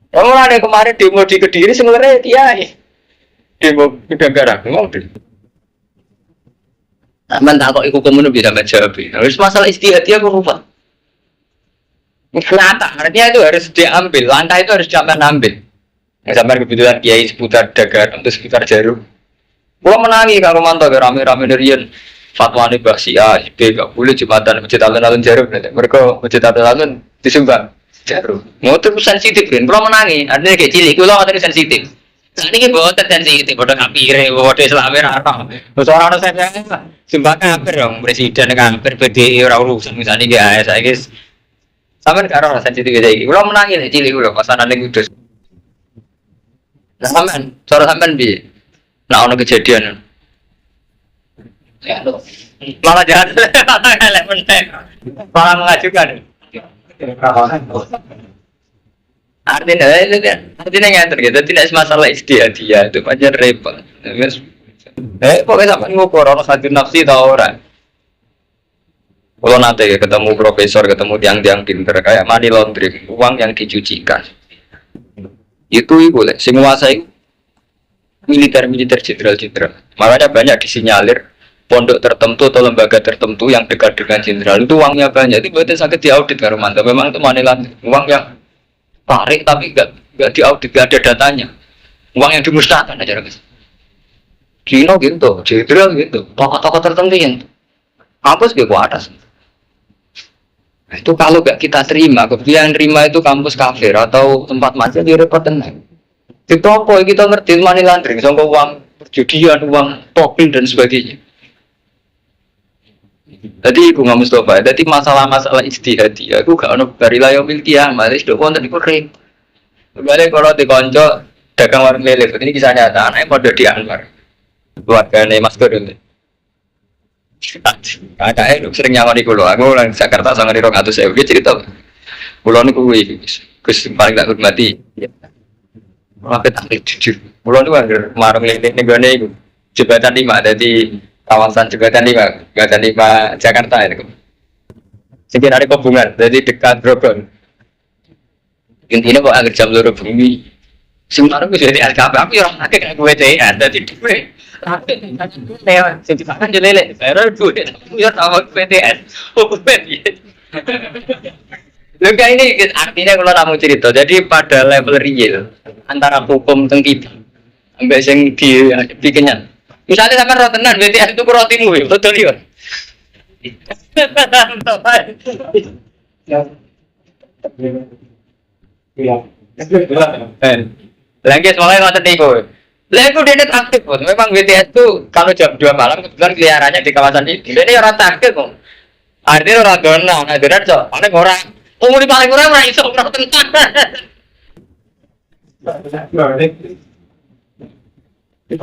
Kamu ada kemarin demo di Kediri sebenarnya kiai. Demo di negara ngomong. Aman tak kok ikut komunis bisa menjawab. Harus masalah istihad dia berubah. Nyata, artinya itu harus diambil, langkah itu harus sampai ambil. Yang sampai kebetulan kiai seputar dagar untuk seputar Jarum. Gua menangi kalau mantau rame-rame darian fatwa ini bahasi A, B gak boleh jumatan masjid alun-alun Jarum. Mereka masjid alun-alun disumbang Jarum. Mau terus sensitif kan? Kalau menangi, artinya kayak cilik, kalau nggak sensitif. Nah, ini buat sensitif, bodoh ngapire, bodoh Islamir apa? Soalnya saya sumpah ngapir dong, presiden ngapir, PDI orang urusan misalnya guys, saya guys. Sampai karo sensitif aja. Kalau menangi nih cilik, kalau pasaran yang udah. Nah, sampean bi, nah ono kejadian. Ya, malah jahat, malah elek meneh. Malah mengajukan. Artinya nggak terjadi, tidak masalah dia itu aja repot. Pokoknya sampai ngukur orang satu nafsi tau orang. Kalau nanti ketemu profesor, ketemu tiang-tiang pinter kayak money laundering, uang yang dicucikan. Itu boleh, semua saya militer jenderal. Makanya banyak disinyalir pondok tertentu atau lembaga tertentu yang dekat dengan jenderal itu uangnya banyak. Itu berarti sakit diaudit kan Romanto. Memang itu money laundering, uang yang tarik tapi nggak diaudit, nggak ada datanya. Uang yang dimusnahkan aja guys. Cina gitu, jenderal gitu, tokoh-tokoh tertentu yang kampus ke atas. Nah, itu kalau nggak kita terima, kemudian terima itu kampus kafir atau tempat macam di repot tenang. Di toko kita ngerti money laundering, soal uang perjudian, uang topil dan sebagainya. Jadi aku nggak Mustafa, jadi masalah-masalah istihadi, aku gak ono barilah yang milki yang masih sudah konten dikurang. Balik kalau di konco dagang warung lele, ini kisah nyata, anaknya pada di Anwar, keluarganya Mas Gordon. Kakaknya sering nyawa di Kulo, aku orang Jakarta sangat di Rong atau saya cerita. Kulo ini kus paling tak hormati. Mampet ahli jujur. Kulo ini warung lele negara itu jembatan 5, jadi kawasan jembatan 5 Jakarta itu. Sekian ada hubungan, jadi dekat Grogol. Intinya kok agar jam luruh bumi. Sementara gue jadi RKP, aku yang pakai kayak gue TR, jadi gue lewat, jadi makan jelele, baru gue ya tahu PTS, Luka ini artinya kalau kamu cerita, jadi pada level real antara hukum tengkit, sampai yang dibikinnya. Misalnya sama rotenan, BTS itu rotimu, betul ya? Lagi semuanya ngotot nih gue. Lalu dia aktif pun. Memang BTS itu kalau jam 2 malam kebetulan keliarannya di kawasan ini. Dia orang aktif kok. Artinya orang donang, artinya so. Paling orang umur paling orang iso orang tentang.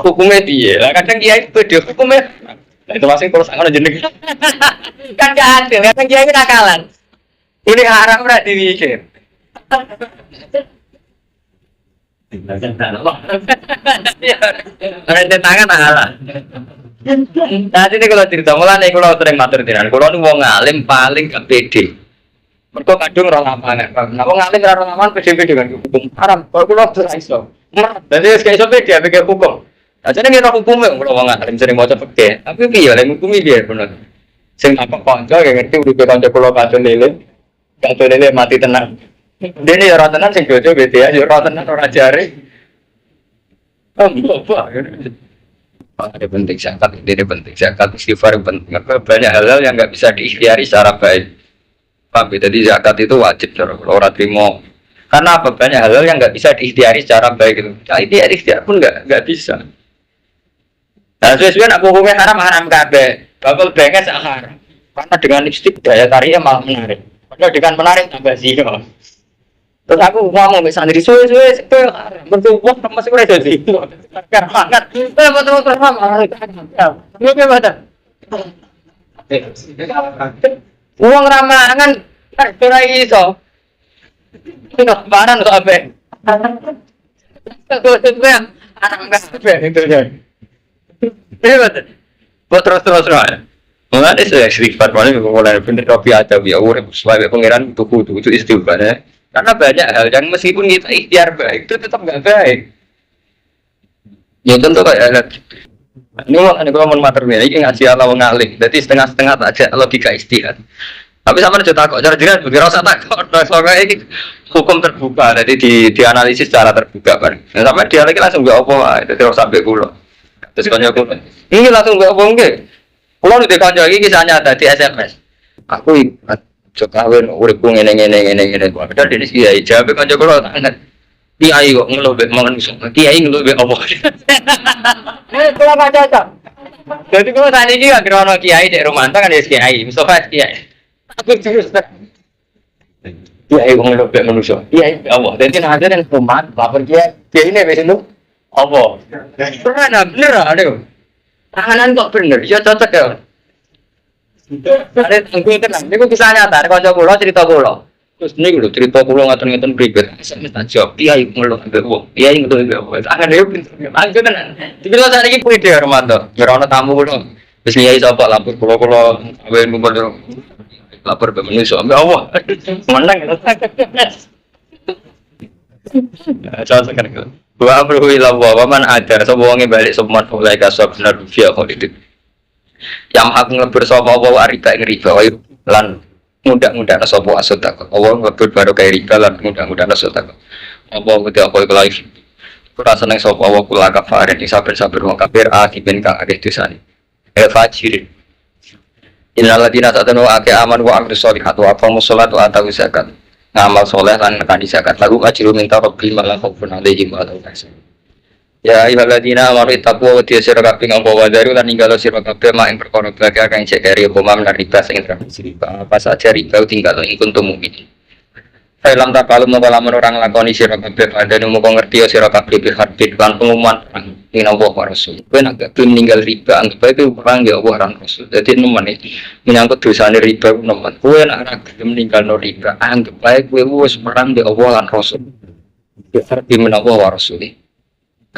Hukumnya dia. Lah kadang kiai itu dia hukumnya. Itu masih kalau sangat jeneng. Kan gak adil. Kadang kiai itu nakalan. Ini haram berarti mikir. Ada tangan ala. Nanti ini kalau cerita mulai nih kalau sering matur tiran, kalau nih wong alim paling gak pede. Mereka kadung orang lapangan. Nah wong alim orang lapangan pede dengan hukum haram. Kalau kalau terus iso, jadi kayak iso pede pikir hukum. Aja nih kita hukumnya kalau wong alim sering mau cepet deh. Tapi piye lah hukumi dia benar. Sing apa konco kayak ngerti udah konco kalau kacau lele mati tenang. Dia ini orang tenan sing jojo beda ya, orang tenan orang jari. Ada penting zakat, ini penting zakat istighfar penting. Banyak hal-hal yang nggak bisa diikhtiari secara baik. Paham? Jadi zakat itu wajib orang terima. Karena apa? Banyak hal-hal yang nggak bisa diikhtiari secara baik itu. Nah, ikhtiar pun nggak bisa. Nah, sesuai aku hukumnya haram kabeh. Bakal benges haram. Karena dengan lipstik daya tariknya malah menarik. Padahal dengan menarik tambah zino. Terus aku ngomong misalnya di suwe-suwe itu bertubuh masih boleh jadi. Karena betul-betul sama. Lu gimana? Uang ramangan ora iso. Enggak barang kok ape. Terus anak enggak ape itu ya. Terus. Mulane saya istighfar paling mulai bener kopi aja ya urip sesuai pangeran tuku itu istighfar ya. Karena banyak hal yang meskipun kita ikhtiar baik itu tetap nggak baik. Ya tentu kayak ini kalau mau materi ini ngasih ala mengalir, jadi setengah-setengah aja logika istihad. Tapi sama aja takut, cara jangan berasa takut. Soalnya ini hukum terbuka, jadi dianalisis secara terbuka kan. Nah, sampai dia lagi langsung nggak apa, itu terus sampai kulo. Terus banyak kulo. Ini langsung nggak apa enggak. Kalau udah kanca iki kisah nyata di SMS. Aku ingat kawin uripku ngene. Padahal dene kiai jawab kanca kula tangan. Kiai kok ngeluh mek manusa. Kiai ngeluh mek apa? Kula kanca. Jadi kalau tadi juga kira kiai di Romanto kan ya kiai, Mustafa kiai. Aku terus kiai wong lebih manusia, kiai Allah. Dan kita ada yang teman, lapor kiai ini begitu, Allah. Pernah bener ada, tanganan kok bener, ya cocok ya. Ada tunggu tenang, ini aku kisah nyata, ada kocok pulau cerita pulau. Terus ini gue cerita pulau ngatain beribet, saya minta jawab, kiai ngeluh ambil uang, kiai ngeluh ambil uang, tangan dia pintar, aku tenang. Tapi kalau saat ini pun dia Romanto, berana tamu pulau, terus kiai siapa lapor pulau, awalnya ngumpul lapor ke manusia, ambil Allah, menang ya. Cocok kan itu. Wa amruhu ila Allah, wa man ada, sebuangnya balik semua mulai kasar benar rupiah kalau itu. Yang aku ngelebur sapa Allah riba ing riba lan mudah-mudahan sapa asodaq. Allah ngelebur baru kayak riba lan mudah-mudahan asodaq. Allah wedi apa iku laif. Ora seneng sapa Allah kula kafarin sabar-sabar wong kafir akibin kang akeh dosane. Fajirin. Innal ladina ta'tanu ake aman wa amilus sholihat wa aqamus sholat wa atu zakat. Ngamal soleh lan nekani zakat. Lagu ajru minta rabbil malah khaufun alaihim wa lahum yahzanun. Ya ayyuhalladzina amanu ittaqu wa tiasira kabeh ngapa wadaru lan ninggalo sira kabeh mak ing perkara blaka kang cek kari apa mam lan riba sing riba apa saja riba tinggal ing kuntum mukmin. Film tak kalau mau lamun orang lakoni sira kabeh padane mung ngerti ya sira kabeh bi hadid lan pengumuman ing Allah wa Rasul. Kowe nek gak ninggal riba anggap bae perang ya Allah lan Rasul. Dadi nemen iki menyangkut dosane riba nemen. Kowe nek ora gelem ninggalno riba anggap bae kowe wis perang ya Allah lan Rasul. Ya arep menawa wa Rasul.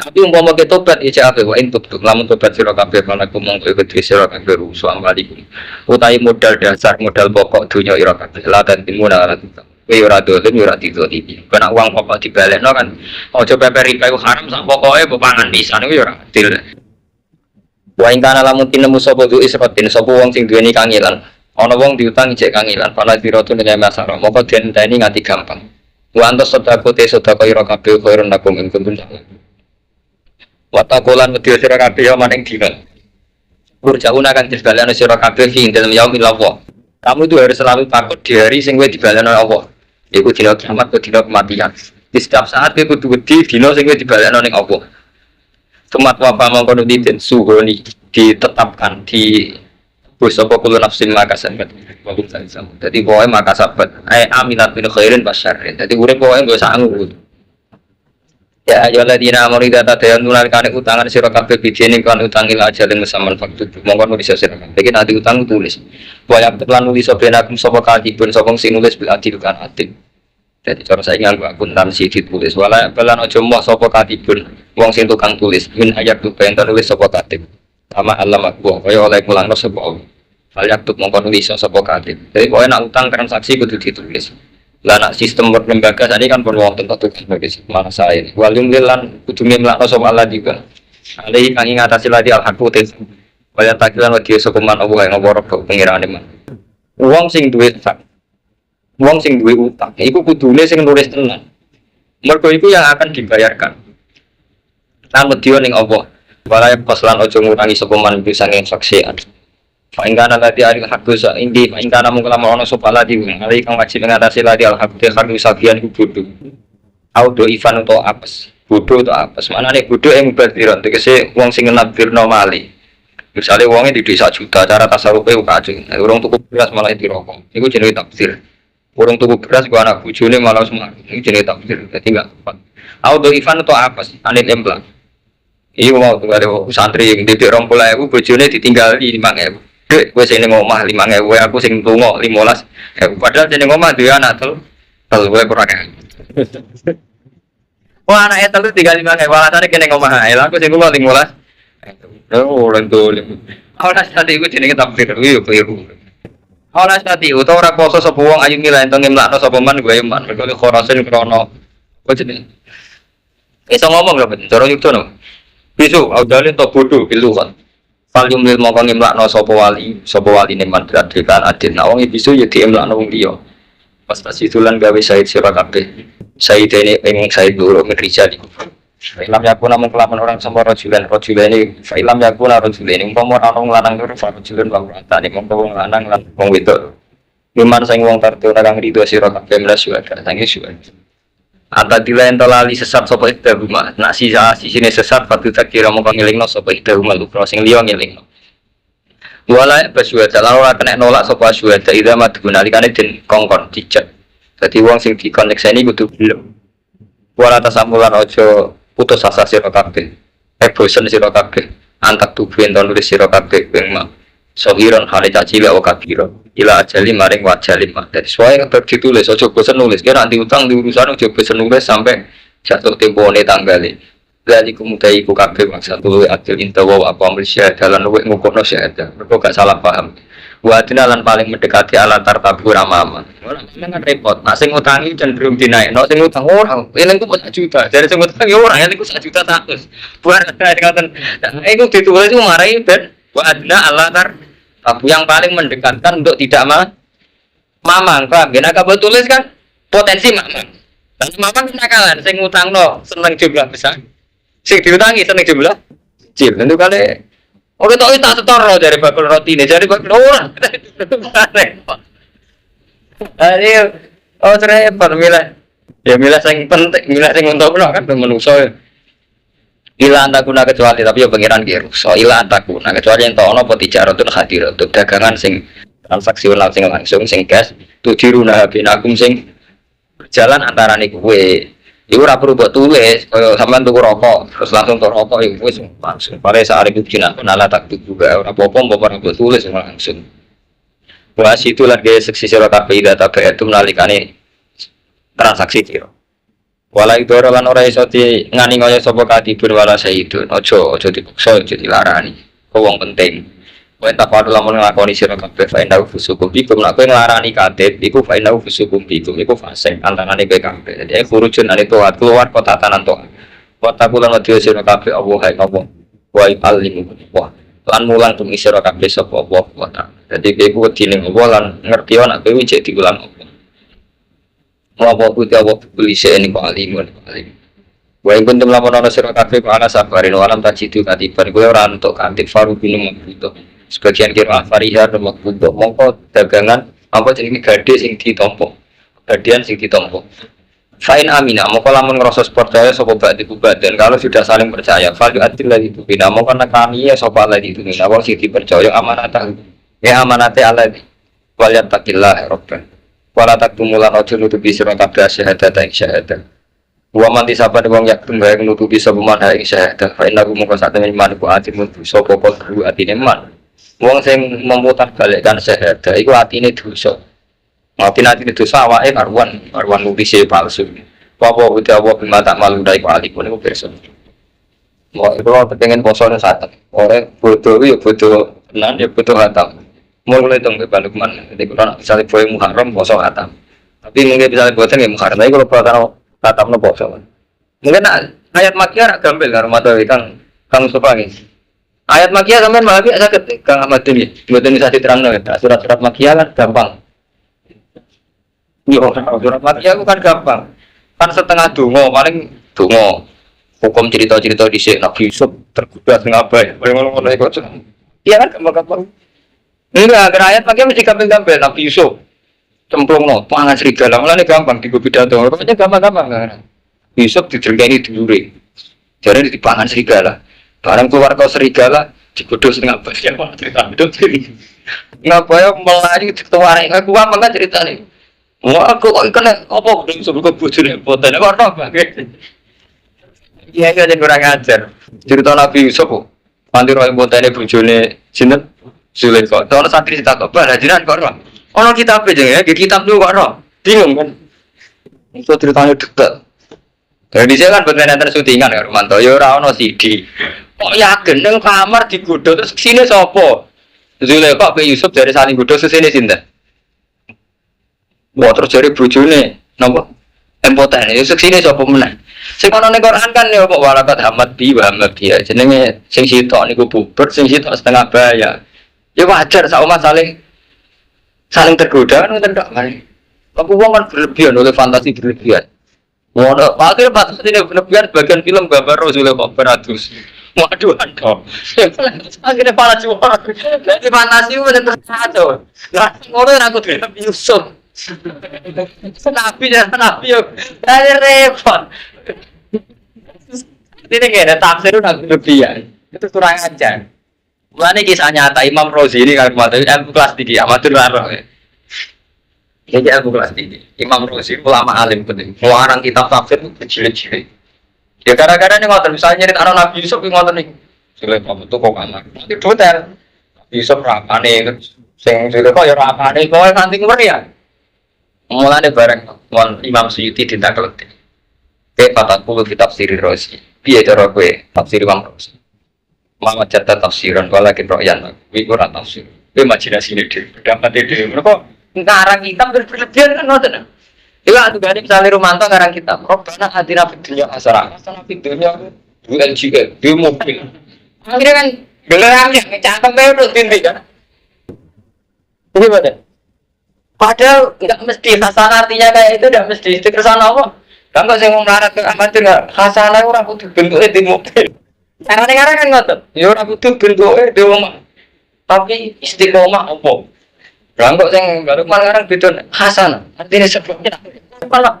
Tapi umpama kita tobat ya cak wa intub lamun tobat sira kabeh lan aku mung kowe kudu sira kabeh rusuh amalikum. Utahe modal dasar modal pokok dunya ira kabeh la dan timuna ala kita. Kowe ora dolen ora didolimi. Kena uang pokok dibalekno kan aja peper riba iku haram sak pokoke mbok pangan pisan iku ya ora adil. Wa ing kana lamun tinemu sapa du isrotin sapa wong sing duweni kangilan. Ana wong diutang cek kangilan, pala dirotun nilai masalah. Moko dienteni nganti gampang. Wa antas sedekah te sedekah ira kabeh khairun lakum ing kuntum Watakolan medhio sira kabeh ya maning dina. Urjauna kan dibalekno sira kabeh ing dalem yaumil Allah. Kamu itu harus selalu takut di hari sing kowe dibalekno Allah. Iku dina kiamat atau dina kematian. Di setiap saat kowe kudu wedi dina sing kowe dibalekno ning Allah. Tumat wa mangkono dinten suhoni ditetapkan di bos apa kulo nafsin makasan kan. Jadi pokoke makasabat. Aminat bin khairin basyarrin. Jadi urip pokoke nggo sangu. Ya ayyuhalladzina amanu idza tadayantum kan utangan sira kabeh bidene kan utangil ajalin musamman faktu monggo nulis sira kabeh iki nanti utang tulis waya lan nulis sobenakum sapa katibun sapa sing nulis bil adil kan adil dadi cara saiki nganggo akuntansi ditulis wala belan aja moh sapa katibun wong sing tukang tulis min ayat tu pengen nulis sapa katib sama alam aku kaya oleh mulangno sapa ayat tu monggo nulis sapa katib dadi pokoke nek utang transaksi kudu ditulis. Lah nak sistem lembaga tadi kan pun wong tentu sebagai mana saya ini. Walum lilan kudu mlakno sapa Allah juga. Ali kang ngatasi ladi al-haqu te. Waya takilan wedi sopeman apa kang ngoro pengirane man. Wong sing duwe utang. Wong sing duwe utang iku kudune sing nulis tenan. Mergo iku yang akan dibayarkan. Lan wedi ning Allah. Walaya paslan aja ngurangi sopeman bisa ngene saksian. Fa'ingkana lati alil hakku indi fa'ingkana mungkala ma'ana sopa lati alih kang wajib mengatasi lati al-hakku hardu sabian bodoh audo ivan atau apes bodoh atau apes mana nih bodoh yang mubadiran tegesi uang sing nabirno mali misalnya uangnya di desa juta cara tasarrufe kacung urung tuku beras malah dirokok itu jenis tafsir urung tuku beras gua anak bujune malah semar itu jenis tafsir jadi enggak tepat audo ivan atau apes anit emplang iya mau tuh ada santri yang didik 20.000 bojone ditinggal 5.000 gue sini ngomah 5.000 aku sing tungo 15.000 padahal sini ngomah dia anak tuh gue kurang wah anaknya tuh 35.000 alasannya kena ngomah aku sing tungo 15 orang tuh orang tadi gue sini kita pikir keliru orang tadi itu orang poso sebuang ayu nilai entong ngemlakno sopeman gue iman berkali khorasin krono gue jadi bisa ngomong gak betul cara yuk no bisu audalin to bodoh piluhan Falium lil mongko ngimlakno sapa wali neman adil adil nawang bisu ya diimlakno wong liya pas tasitulan gawe said sira kabeh said ini ing said loro merijali Film yakuna namun kelaman orang sama rojulan ini film yakuna rojulan ini umpama orang lanang itu rojulan bang rata nih umpama wong lanang lan wong wedok Miman sang wong tartu kang rido sira kabeh mlas syuhada sange syuhada ata dilain tolali sesat sapa ida rumah nak sisine sesat patu tak kira mongko ngelingno sapa ida rumah lu sing liya ngelingno wala basyuhada lan ora kena nolak sapa syuhada ida mat gunalikane den kongkon dijak dadi wong sing dikonekseni kudu belum wala tasamulan aja putus asa sira kabeh bosen sira kabeh antak tubuh ento nulis sira kabeh ing mak sohiron hale caci wa kabira ila ajali maring wajali mak dadi suwe tetep ditulis aja bosen nulis kira nanti utang di urusan aja bosen nulis sampai jatuh tempone tanggale lali kumutai iku kabeh maksud luwe adil intawa apa ambil syahadah lan luwe ngukono syahadah mergo gak salah paham Buatin lan paling mendekati alat tartabu ramama. Orang kan repot. Nah sing utangi cenderung dinaikno, sing utang ora. Elengku 1 juta. Dari sing utang ya ora, elengku 1 juta 100. Buat ngaten. Iku ditulis iku marai ben buatin alat tartabu yang paling mendekatkan untuk tidak mamang. Paham? Nek kabeh tulis kan potensi mamang. Dan mamang kenakalan sing utangno seneng jumlah besar. Sing diutangi seneng jumlah kecil. Tentu kali oke, tak setor dari bakul roti ini, jadi bakul orang. Ayo, repot milih. Ya milih yang penting, milih yang untuk kan manusia. Ila antakuna kecuali tapi ya pengiran kiru. So ila antakuna kecuali yang tahu nopo tijaratun hadir untuk dagangan sing transaksional sing langsung sing cash. Tudiruna binakum sing berjalan antara nih kue. Iku ora perlu buat tulis, kaya sampean tuku rokok, terus langsung tuku rokok iku wis langsung. Pare sak arep bikin aku nala tak juga ora apa-apa ora buat tulis langsung. Wah situ lagi seksi sira kabeh ida tabe itu menalikane transaksi kira. Wala itu lan ora iso di ngani kaya sapa katibun wala sayyidun. Aja dipaksa, aja dilarani. Kok wong penting. Kowe tak padha lamun nglakoni sira kabeh fa inna fusukum bikum nek kowe nglarani katib iku fa inna fusukum bikum iku fasik antarane kowe kabeh. Dadi khurujun ane toat keluar kota tanan toat. Wa taqulan wa sira kabeh Allah hai Allah. Wa alimu wa lan mulang tum sira kabeh sapa Allah wa ta'ala. Dadi kowe wedine Allah lan ngerti ana kowe cek diulang Allah. Wa Allah polisi ini kok alimun alim. Wa ing kuntum lamun ana sira kabeh kok ana sabarin walam tajidu katiban kowe ora entuk katib faru binum butuh. Sebagian kira farihar makbudo mongko dagangan apa jenenge gade sing ditampa gadian sing ditampa fain amina mongko lamun ngrasa percaya sapa ba'di dan kalau sudah saling percaya fal adil lagi itu bina mongko nekani ya sapa lagi itu bina wong sing dipercaya amanatah ya amanate alladzi wal yattaqillah rabban wala taktumulan aja nutupi sira kabeh syahadat ing syahadat wa man disapa wong yaktum bae nutupi sapa man ing syahadat fa inna mongko satemene man ku atimun sapa kok atine man wong sing memutar balikkan syahadah iku atine dosa. Atine dosa awake karuan nulis palsu. Apa utawa bimata malu dai alipun iku pirsa. Mau itu pengen posone satek. Ora bodoh ya bodoh tenan ya bodoh hatam. Mulai tong ke Bandungman nek ora misale poe Muharram poso hatam. Tapi mungkin bisa boten ya Muharram iki kalau poso hatamno poso. Mungkin ayat makkiyah gambel karo mata kang sopangi. Ayat makkiyah sampean malah biasa sakit Kang Ahmad ini. Mboten bisa diterangno ya. Surat-surat makkiyah kan gampang. Yo, surat makkiyah kan gampang. Kan setengah donga paling donga. Hukum cerita-cerita dhisik Nabi Yusuf tergoda sing abah. Ngono-ngono iku. Iya kan gampang-gampang. Enggak, ayat makkiyah mesti gampang-gampang Nabi Yusuf. Cemplungno pangan serigala. Mulane gampang digo pidato. Pokoknya gampang-gampang kan. Yusuf dijergeni dulure. Jare dipangan serigala. Barang keluar kau serigala digodhog setengah bagian malah cerita itu ngapa melayu dituare aku apa ceritane aku kok kena apa sebelum bojone boten ora banget iya kan kurang ajar cerita Nabi Yusuf nanti roh botane bojone sinten Zulaikha kok ana santri tak kok balajiran kok ora ana kitab e jenenge kitab lu kok ora bingung kan itu ceritanya detail. Dari saya kan bener enten syutingan ya Romanto ya ora ono CD. Kok yakin nang kamar digodho terus sini sapa? Zulaikha pe Yusuf dari saling godho sesene sinten? Wah terus jare bojone napa? Empoten Yusuf sini sapa meneh? Sing ana ning Quran kan ya kok walakat hamad bi wa hamad ya jenenge sing sitok niku bubur sing sitok setengah baya. Ya wajar sak umat saling tergoda kan ngoten tok mari. Aku wong kan berlebihan oleh fantasi berlebihan. Waduh, akhirnya batas ini berlebihan bagian film gambar Rasulullah Beratus. Waduh, aduh. Akhirnya para cuma. Jadi fantasi udah terkacau. Nah, orang aku tidak Yusuf. Nabi yo. Dari repot. Ini kayak ada tafsir udah berlebihan. Itu kurang ajar. Mulanya kisah nyata Imam Rozi ini kalau mau ilmu kelas tinggi amatir baru. Ini ilmu kelas tinggi. Imam Rozi ulama alim penting. Mengarang kitab tafsir itu kecil-kecil. Ya gara-gara ini ngotot misalnya nyari anak Nabi Yusuf yang ngotot nih. Sila kamu tuh kok kamar. Nanti detail. Yusuf rapane, sing sila kok ya rapane. Kau nanti ngeri ya. Mulanya bareng Imam Suyuti ditaklet. Kayak 40 kitab siri Rozi. Biar cara gue tafsir Imam Rozi. Mama catat tafsiran walakin royan. Gue kurang tafsir. Gue imajinasi ini deh. Dapat ide. Mereka ngarang kitab berlebihan kan ngotot. Iya, tuh gani misalnya Romanto ngarang kitab. Robbana atina fid dunya hasanah. Hasanah fid dunya UNGL di mobil. Akhirnya kan belerangnya ngecangkem kayak udah tindik kan. Ini bener. Padahal nggak mesti hasanah artinya kayak itu, nggak mesti itu kesana apa. Kan kok saya mau melarat ke amatir nggak hasanah orang butuh bentuknya di mobil. Caranya ngarang kan ngotot. Ya orang butuh bentuknya di rumah. Tapi istiqomah apa? Lah kok sing baru ngarang bidon hasanah. Artinya sebabnya apa?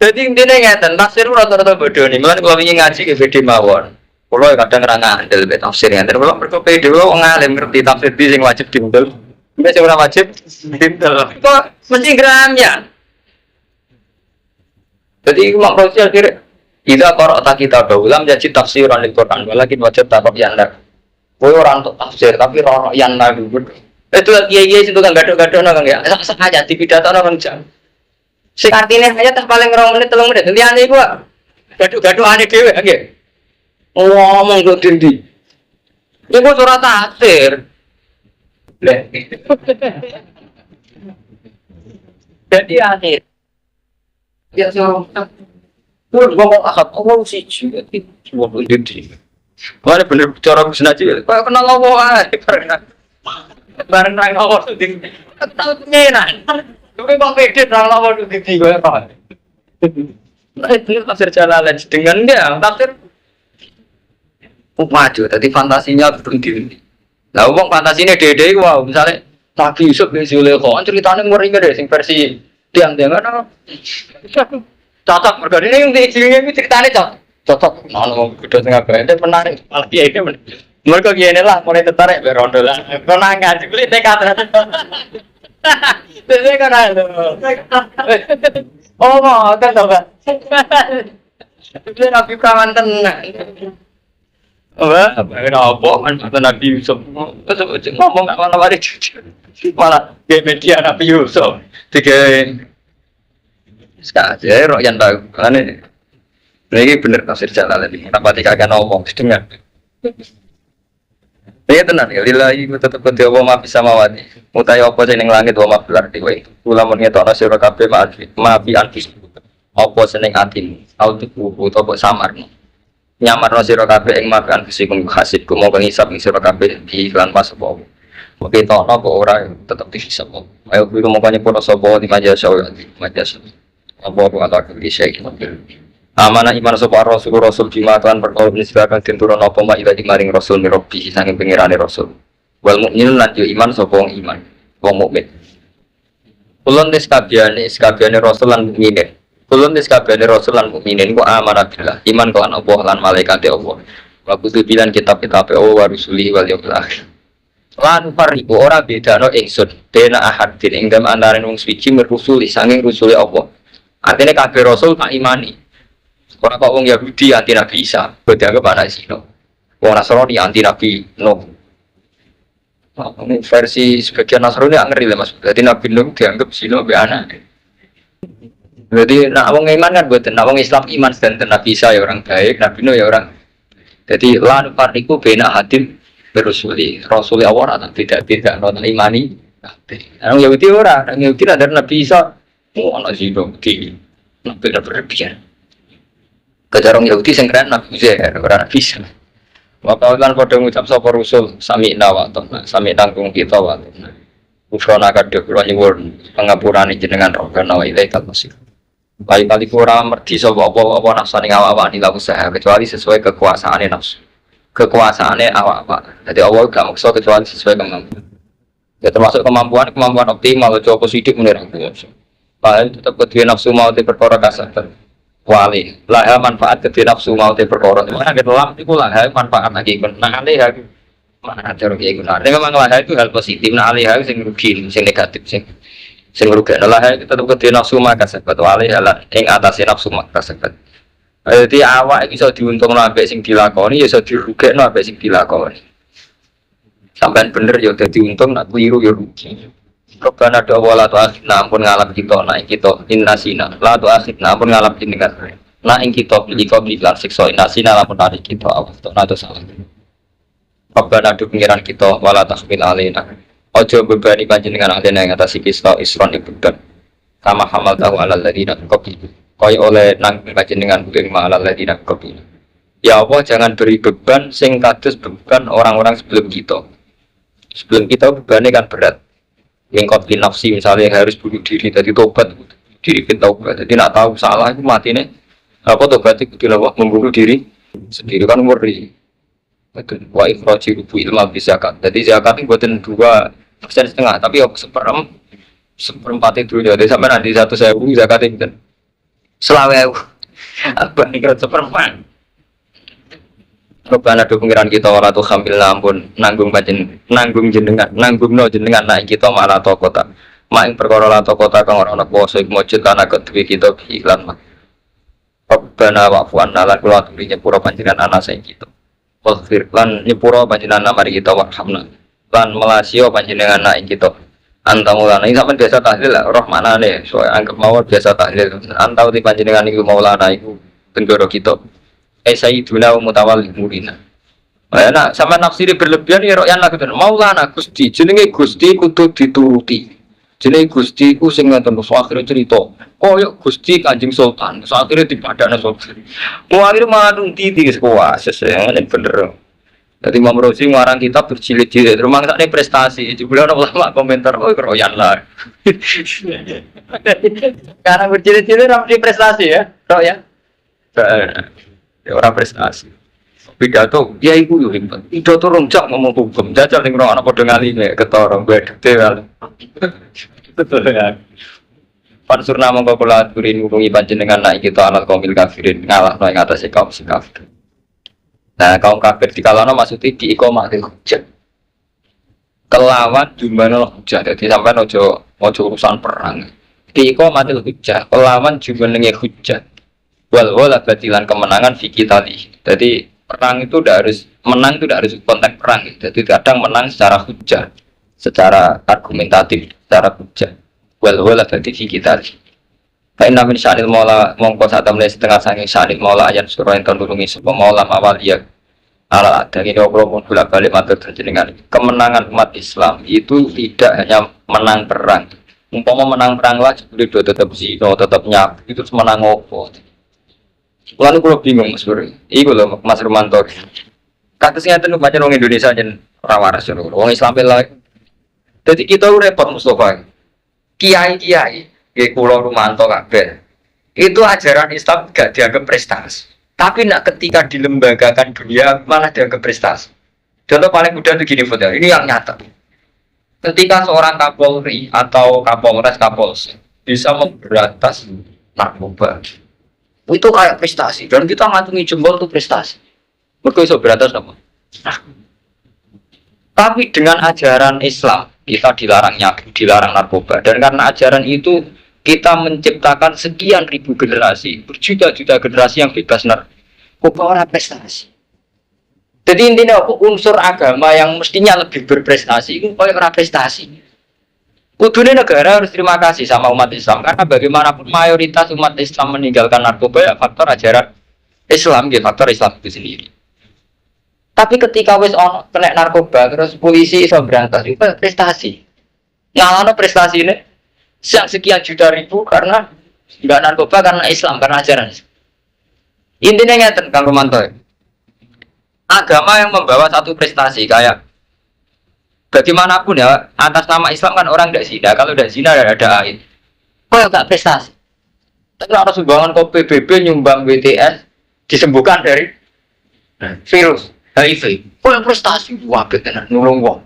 Jadi intinya ngeten, tafsir rata-rata bodoh nih. Mulane kalau ingin ngaji ke video mawon. Kalau kadang ngerang ngandel be tafsir ngeten. Kalau mergo pede wong alim ngerti tafsir di sing wajib dindel. Nek sing ora wajib dindel. Kok mesti gram ya. Jadi makro akhirnya kita qara'ta kitab ulam jadi tafsiran Al-Qur'an walakin wajib takok yanda. Kowe ora untuk tafsir tapi ora yanda dulu. Itu kiai-kiai itu kan gaduh-gaduh nang ya. Sengaja di pidato nang jam. Sing artine aja tak paling 2 menit 3 menit. Liyane iku gaduh-gaduhane dhewe nggih. Ngomong kok dindi. Iku ora tafsir. Lah. Jadi akhir. Ya so. Pun ngomong akad Allah siji. Cuma dindi. Mana bener cara senaji. Kok kenal Allah ae. Bareng nang awak tuh tahu temenan. Tapi kok pede nang awak tuh di gue apa? Nah itu tafsir Jalalain dengan dia tafsir maju. Tadi fantasinya berhenti. Lah wong fantasinya dede wow misalnya Nabi Yusuf bin Zulaikha ceritanya ngeri deh sing versi tiang-tiang kan. Cocok mergo ini yang diizinnya iki ceritane cocok. Ono kudu tengah bae menarik. Malah kiai iki mereka gini lah, mulai tertarik berondo lah. Konangan, kulit nekat. Jadi kan ada. Oh mau kan tau kan? Itu Nabi Praman tenang. Apa? Apa? Kan Nabi Yusuf. Ngomong nggak malah mari jujur. Malah di media Nabi Yusuf. Tiga. Sekarang saya roh yang tahu. Karena ini bener tafsir Jalalain ini. Kenapa tidak ngomong? Dengar. Ini tenang ya, lillahi tetap kedua wa ma bisa mawati. Mutai apa sing ning langit wa ma fil ardi wa. Kula mun ngetokno sira kabeh maafi anfis. Apa sing ning atimu, autu utawa samarno. Nyamarno sira kabeh ing maafi anfusikum hasibkum mau ngisab ing sira kabeh di iklan pas apa. Mungkin tokno kok ora tetep dihisab. Ayo kuwi mongkane para sapa di majas majas. Apa ala bisa iki. Amanah iman sapa rasul jimatan perkara nisbakan tinturon apa mak ila maring rasul mirobi saking pengirane rasul. Wal mukminun lan yo iman sapa wong iman, wong mukmin. Kulon des kabehane rasul lan mukmine. Kulon des kabehane rasul lan mukmine niku amanah billah, iman kan Allah lan malaikat Allah. Wa kutubilan kitab-kitab Allah wa rusuli wal yaumil akhir. Lan fariqu ora bedano ingsun dena ahadin ing dalem antaraning wong suci merusuli saking rusuli Allah. Artine kabeh rasul tak imani. Orang kok wong Yahudi anti Nabi Isa, berdianggap anak Zino. Wong Nasrani anti Nabi Nuh. Ini versi sebagian Nasrani nggak ngeri lah mas. Jadi Nabi Nuh dianggap Zino be anak. Jadi nak wong iman kan buat, nak wong Islam iman dan Nabi Isa ya orang baik, Nabi Nuh ya orang. Jadi lan fariku bena hadim berusuli, Rasuli awal atau tidak nonton imani. Orang Yahudi orang Yahudi ada Nabi Isa, oh anak Zino di Nabi berlebihan. Kejarong Yahudi sing keren Nabi Uzair ora bisa. Maka kan padha ngucap sapa rusul sami nawatona, sami tanggung kita watona. Ufrona kadhe kula nyuwun pangapurane jenengan robbana wa ilaikal masir. Kali-kali kurang merdi sapa apa nafsane awak-awak niku usaha kecuali sesuai kekuasaane nafsu. Kekuasaane awak-awak. Jadi Allah gak maksa kecuali sesuai kemampuan. Ya termasuk kemampuan optimal coba sidik menir aku. Paling tetap kedua nafsu mau di perkara kasar. Wali, lah manfaat kedua nafsu mau di perkara. Mana kita lam itu lah manfaat lagi. Nah alih mana cara kayak guna. Ini memang lah itu hal positif. Nah alih sing rugi, sing negatif, sing rugi. Lah kita tetap kedua nafsu maka sebab wali lah. Yang atasnya nafsu maka sebab. Jadi awak bisa diuntung nabe sing dilakoni, bisa dirugi nabe sing dilakoni. Sampai bener ya udah diuntung, nak keliru ya rugi. Robbana doa la tu'akhidna ampun ngalap kita naik kita innasina la tu'akhidna ampun ngalap jenengan naik kita pilih kau bilang siksa innasina lamun narik kita awas to nato salah. Robbana do pengiran kita wala tahmil alaina ojo bebani panjenengan alena yang atas kita isron ibudan sama hamal tahu alal ladina kopi koi oleh nang panjenengan bukan alal ladina kopi. Ya Allah jangan beri beban sing kados beban orang-orang sebelum kita. Sebelum kita bebannya kan berat. Yang kopi nafsi misalnya harus bunuh diri tadi tobat diri kita tobat jadi nak tahu salah itu mati nih apa tobat itu dilawak membunuh diri sendiri kan ngeri betul wa ikhraji rubu ilmal zakat jadi zakat itu buatan 2,5% tapi seperempat itu jadi sampai nanti 1.000 zakat itu selawe apa nih kalau seperempat Robbana do pengiran kita ora tuh hamil ampun nanggung jenengan nanggung no jenengan naik kita malah to kota maing perkara la to kota kang ora ana kuwasa iku mujud lan agak duwe kita iklan mah Robbana wa'fu anna lan kula aturi nyepura panjenengan ana sing kita Wasfir lan nyepura panjenengan mari kita warhamna lan melasio panjenengan naik kita antamulana ini sampean biasa tahlil lah roh maknane so anggap mawon biasa tahlil antau di panjenengan iku maulana iku tenggoro kita sayyiduna wa mutawalli murina. Nah, sama nafsiri berlebihan ya royan lagu Maulana Gusti, jenenge Gusti kudu dituruti. Jenenge Gusti ku sing ngoten terus akhire cerita. Koyo Gusti Kanjeng Sultan, terus akhire dipadakne sultan. Mu akhire manung titi wis kuwas, ngene bener. Dadi Imam Rozi ngarang kitab berjilid-jilid, rumang sakne prestasi. Jebule ana ulama komentar, "Oh, royan lah." Karena berjilid-jilid ra prestasi ya, royan. Orang prestasi pidato ya iku yo hebat pidato roncak ngomong hukum jajal ning ana padha ngalime ketara bedhe wae betul ya Pansurna mongko kula aturin hubungi panjenengan naik kita alat kaumil kafirin ngalahno ing atase kaum kafir. Nah kaum kafir dikalahno maksudnya di iqamatil hujjah kelawan jumlahno hujjah dadi sampean aja urusan perang di iqamatil hujjah kelawan jumlahne hujjah wal batilan kemenangan fikih tadi. Jadi perang itu tidak harus menang itu tidak harus konteks perang. Jadi kadang menang secara hujjah, secara argumentatif, secara hujjah. Wal berarti fikih tadi. Kain namin syaril maula mongko saat mulai setengah sangi syaril maula ayat surah yang terdulungi sebuah maula awaliyah ala ada ini obrol bolak balik matur terjenengan kemenangan umat Islam itu tidak hanya menang perang. Umpama menang perang lagi boleh tetap zino, tetap nyabu itu menang opo. Lalu kalau bingung Mas Bro, iku loh Mas Romanto. Katusnya itu baca orang Indonesia dan orang waras orang Islam lah. Jadi kita repot Mustafa. Kiai, kayak Pulau Romanto kabeh. Itu ajaran Islam gak dianggap prestasi. Tapi nak ketika dilembagakan dunia malah dianggap prestasi. Contoh paling mudah itu gini Fadil, ini yang nyata. Ketika seorang Kapolri atau Kapolres bisa memberantas narkoba. Itu kayak prestasi dan kita ngatungi jempol itu prestasi. Mereka bisa berantas apa? Tapi dengan ajaran Islam kita dilarang nyabu, dilarang narkoba dan karena ajaran itu kita menciptakan sekian ribu generasi, berjuta-juta generasi yang bebas narkoba orang prestasi. Jadi intinya unsur agama yang mestinya lebih berprestasi itu kayak orang prestasi. Kudunya negara harus terima kasih sama umat Islam karena bagaimanapun mayoritas umat Islam meninggalkan narkoba ya faktor ajaran Islam, ya faktor Islam itu sendiri. Tapi ketika wis ono kena narkoba terus polisi iso berantas itu prestasi. Ngalano prestasi ini sekian juta ribu karena enggak narkoba karena Islam karena ajaran. Intinya ngeten Kang Romanto. Agama yang membawa satu prestasi kayak bagaimanapun ya atas nama Islam kan orang tidak zina kalau tidak zina ada aid. Kok enggak prestasi? Tapi harus sumbangan kok PBB nyumbang BTS disembuhkan dari virus HIV. Oh yang prestasi wabit tenan nulung wong.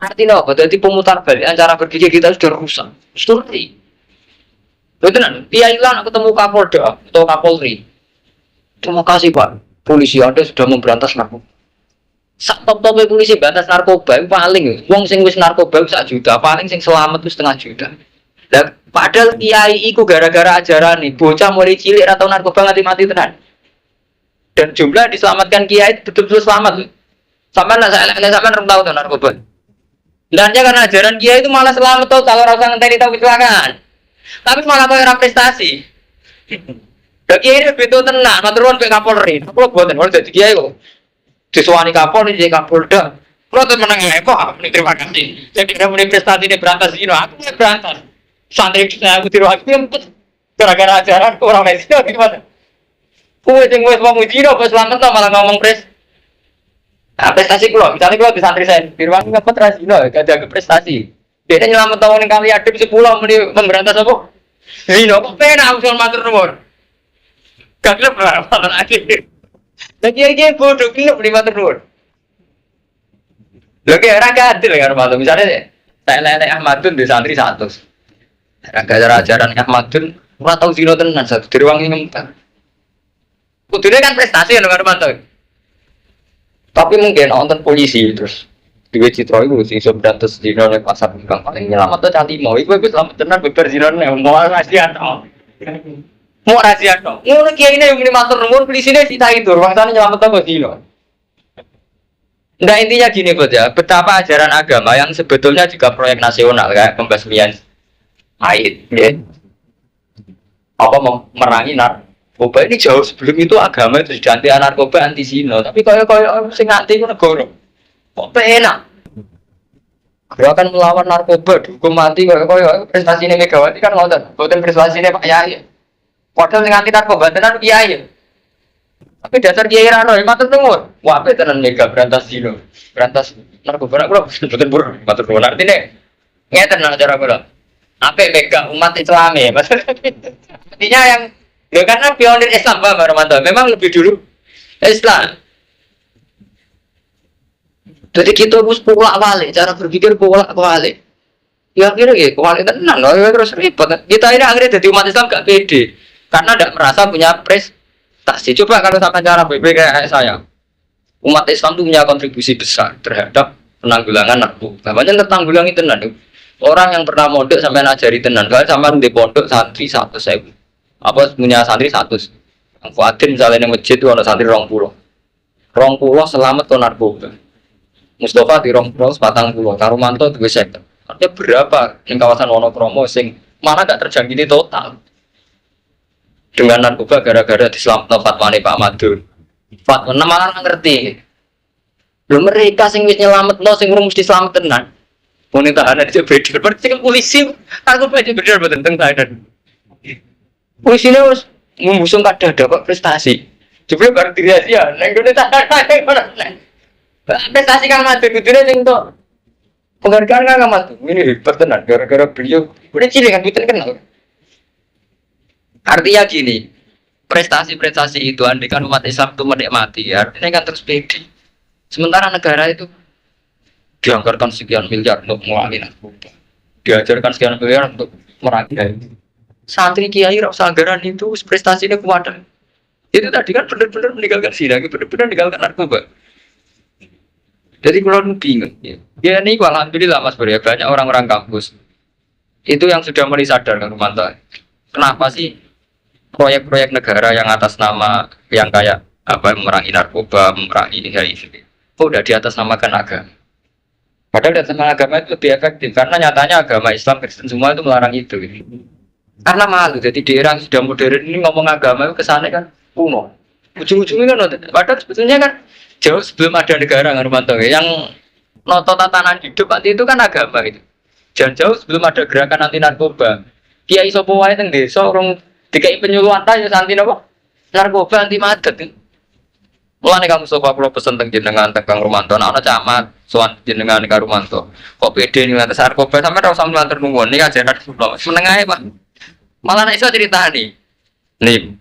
Artinya apa? Jadi pemutar balik cara berpikir kita sudah rusak. Seperti itu nan. Dia hilang ketemu Kapolda atau Kapolri. Terima kasih Pak. Polisi Anda sudah memberantas narkoba. Sak top-top polisi berantas narkoba paling wong sing wis narkoba 1 juta, paling sing selamat itu 1,5 juta. Lah padahal kiai iku gara-gara ajaran nih bocah mulai cilik atau narkoba nganti mati tenan. Dan jumlah diselamatkan kiai betul-betul selamat. Sampai nak sampai tahu tuh narkoba. Dan karena ajaran kiai itu malah selamat tuh kalau rasa ngenteni tahu kecelakaan. Tapi malah kayak prestasi. Dan kiai itu betul tenang, maturun ke Kapolri. Kalau buatan orang jadi kiai kok. Disuani Kapolri jadi Kapolda. Kalau tuh menang apa? Terima kasih. Jadi kita mulai prestasi ini berantas ini, aku mulai berantas. Santri saya aku tiru aku gara-gara ajaran orang Malaysia gimana? Kue yang wes mau uji dong, pas selamat tau malah ngomong prestasi kulo, misalnya kulo di santri saya, Firman nggak prestasi loh, gak ada prestasi. Dia nyelamat tahun yang kali ada 10 memberantas apa? Ini kok pena aku soal matur nuwun. Gak klub lah, matur akhir. Lagi bodoh klub di matur nuwun. Lagi raga adil kan matur, misalnya saya Ahmadun di santri 100. Raga ajaran Ahmadun, ora tau zino tenan satu diruangi ngempet. Kudune kan prestasi ya teman-teman. Tapi mungkin nonton polisi terus duwe citra iku sing iso berantas zino ning pasar Kembang paling nyelamat to cah limo. Iku wis selamat tenan beber zino ning mau rahasia to. Mau rahasia to. Ngono kiai ne muni matur nuwun polisine ditai tur wangsane nyelamet to zino. Nah intinya gini ya, betapa ajaran agama yang sebetulnya juga proyek nasional kayak pembasmian haid, ya. Apa memerangi narkoba ini jauh sebelum itu agama itu sudah anti narkoba anti zina, tapi kaya sing anti ku negara kok penak gerakan melawan narkoba dihukum mati kaya prestasinya Megawati kan ngoten boten prestasinya Pak Yai padahal sing anti narkoba tenan Kiai tapi dasar Kiai ra ono matur nuwun wae tenan mega berantas zina berantas narkoba kula boten pur matur nuwun artine ngeten cara kula apa mega umat Islam ya artinya yang ya karena pionir Islam Pak Romanto memang lebih dulu Islam jadi kita harus bolak balik cara berpikir bolak balik ya kira kualitas tenang terus ribet kita ini akhirnya jadi umat Islam gak pede karena tidak merasa punya prestasi coba kalau sama cara BB kayak saya umat Islam itu punya kontribusi besar terhadap penanggulangan narkoba banyak tertanggulangi tenan orang yang pernah mondok sampai ngajari tenan, kalau sampai di pondok santri 100.000, apa punya santri 100. Yang Fuadin misalnya di masjid itu ada santri 20. 20 selamat ke narkoba. Mustafa di 20 40, Karumanto 2 Artinya berapa yang kawasan Wonokromo sing mana gak terjangkiti total dengan narkoba gara-gara diselamatkan fatwane Pak Madun. Fatwa malah ngerti. Belum mereka sing wis nyelametno sing rumus diselamat tenan. Wanita anak dia beredar, berarti kan polisi aku aja beredar tentang tahanan. Polisi ini harus mengusung kada dapat prestasi. Coba baru diri aja, neng dulu tahanan, prestasi kan mati, kudunya yang itu penghargaan kan mati. Ini hebat tenan, gara-gara beliau udah cilik kan kita kenal. Artinya gini, prestasi-prestasi itu andikan umat Islam itu menikmati, artinya kan terus pede. Sementara negara itu dianggarkan sekian miliar untuk memerangi narkoba, diajarkan sekian miliar untuk merangi santri kiai rasa anggaran itu prestasinya kuat. Itu tadi kan benar-benar meninggalkan zina, benar-benar meninggalkan narkoba. Jadi kalau bingung, ya ini alhamdulillah Mas Bro ya banyak orang-orang kampus itu yang sudah mulai sadar kan Romanto. Kenapa sih proyek-proyek negara yang atas nama yang kayak apa memerangi narkoba, memerangi HIV, udah di atas namakan agama. Padahal dari agama itu lebih efektif karena nyatanya agama Islam Kristen semua itu melarang itu. Karena malu, jadi di era yang sudah modern ini ngomong agama itu kesannya kan kuno. Ujung-ujungnya kan, padahal sebetulnya kan jauh sebelum ada negara Romanto yang noto tatanan hidup itu kan agama itu. Jangan jauh sebelum ada gerakan anti narkoba. Kiai sopo wae teng desa orang dikai penyuluhan ta ya anti napa? Narkoba anti madet. Mulane kamu sopo kula pesen teng jenengan teng Kang Romanto ana camat sowan jenengan Kang Romanto. Kok pede ning atas narkoba sampe ora usah matur nuwun iki ajaran kula. Seneng ae, Pak. Malah nek iso critani. Nih,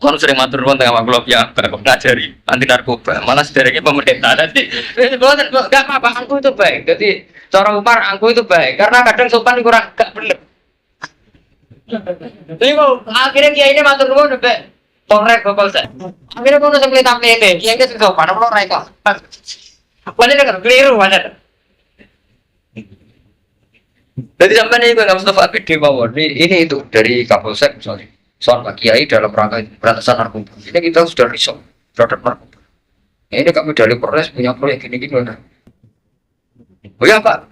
kalau sering matur nuwun tengah maklum ya, kok ngajari anti narkoba, malah sedereknya pemerintah. Jadi, nggak apa-apa, angku itu baik. Jadi, cara Umar, angku itu baik. Karena kadang sopan kurang gak bener. Jadi, kok akhirnya kiai ini matur nuwun sampai polrek bapak saya. Akhirnya kok nusuk pelita pelita, kiai ini sopan, apa polrek kok? Padahal kan keliru, padahal. Jadi sampai ini nggak Mustafa Abid mawon. Ini itu dari Kapolsek misalnya. Soal Pak Kiai dalam rangka pemberantasan narkoba. Ini kita sudah risau terhadap narkoba. Ya, ini kami dari Polres punya proyek gini-gini. Oh ya Pak,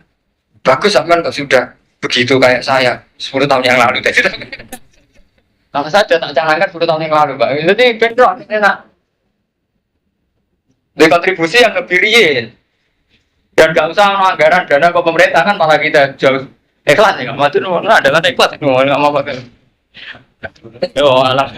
bagus sampean kok sudah begitu kayak saya 10 tahun yang lalu. Kalau saja tak canangkan 10 tahun yang lalu Pak. Jadi bentrok enak. Dari kontribusi yang lebih real. Dan gak usah anggaran dana ke pemerintah kan malah kita jauh ikhlas ya, nggak mau tuh adalah ikhlas nggak mau pakai. Oh alah.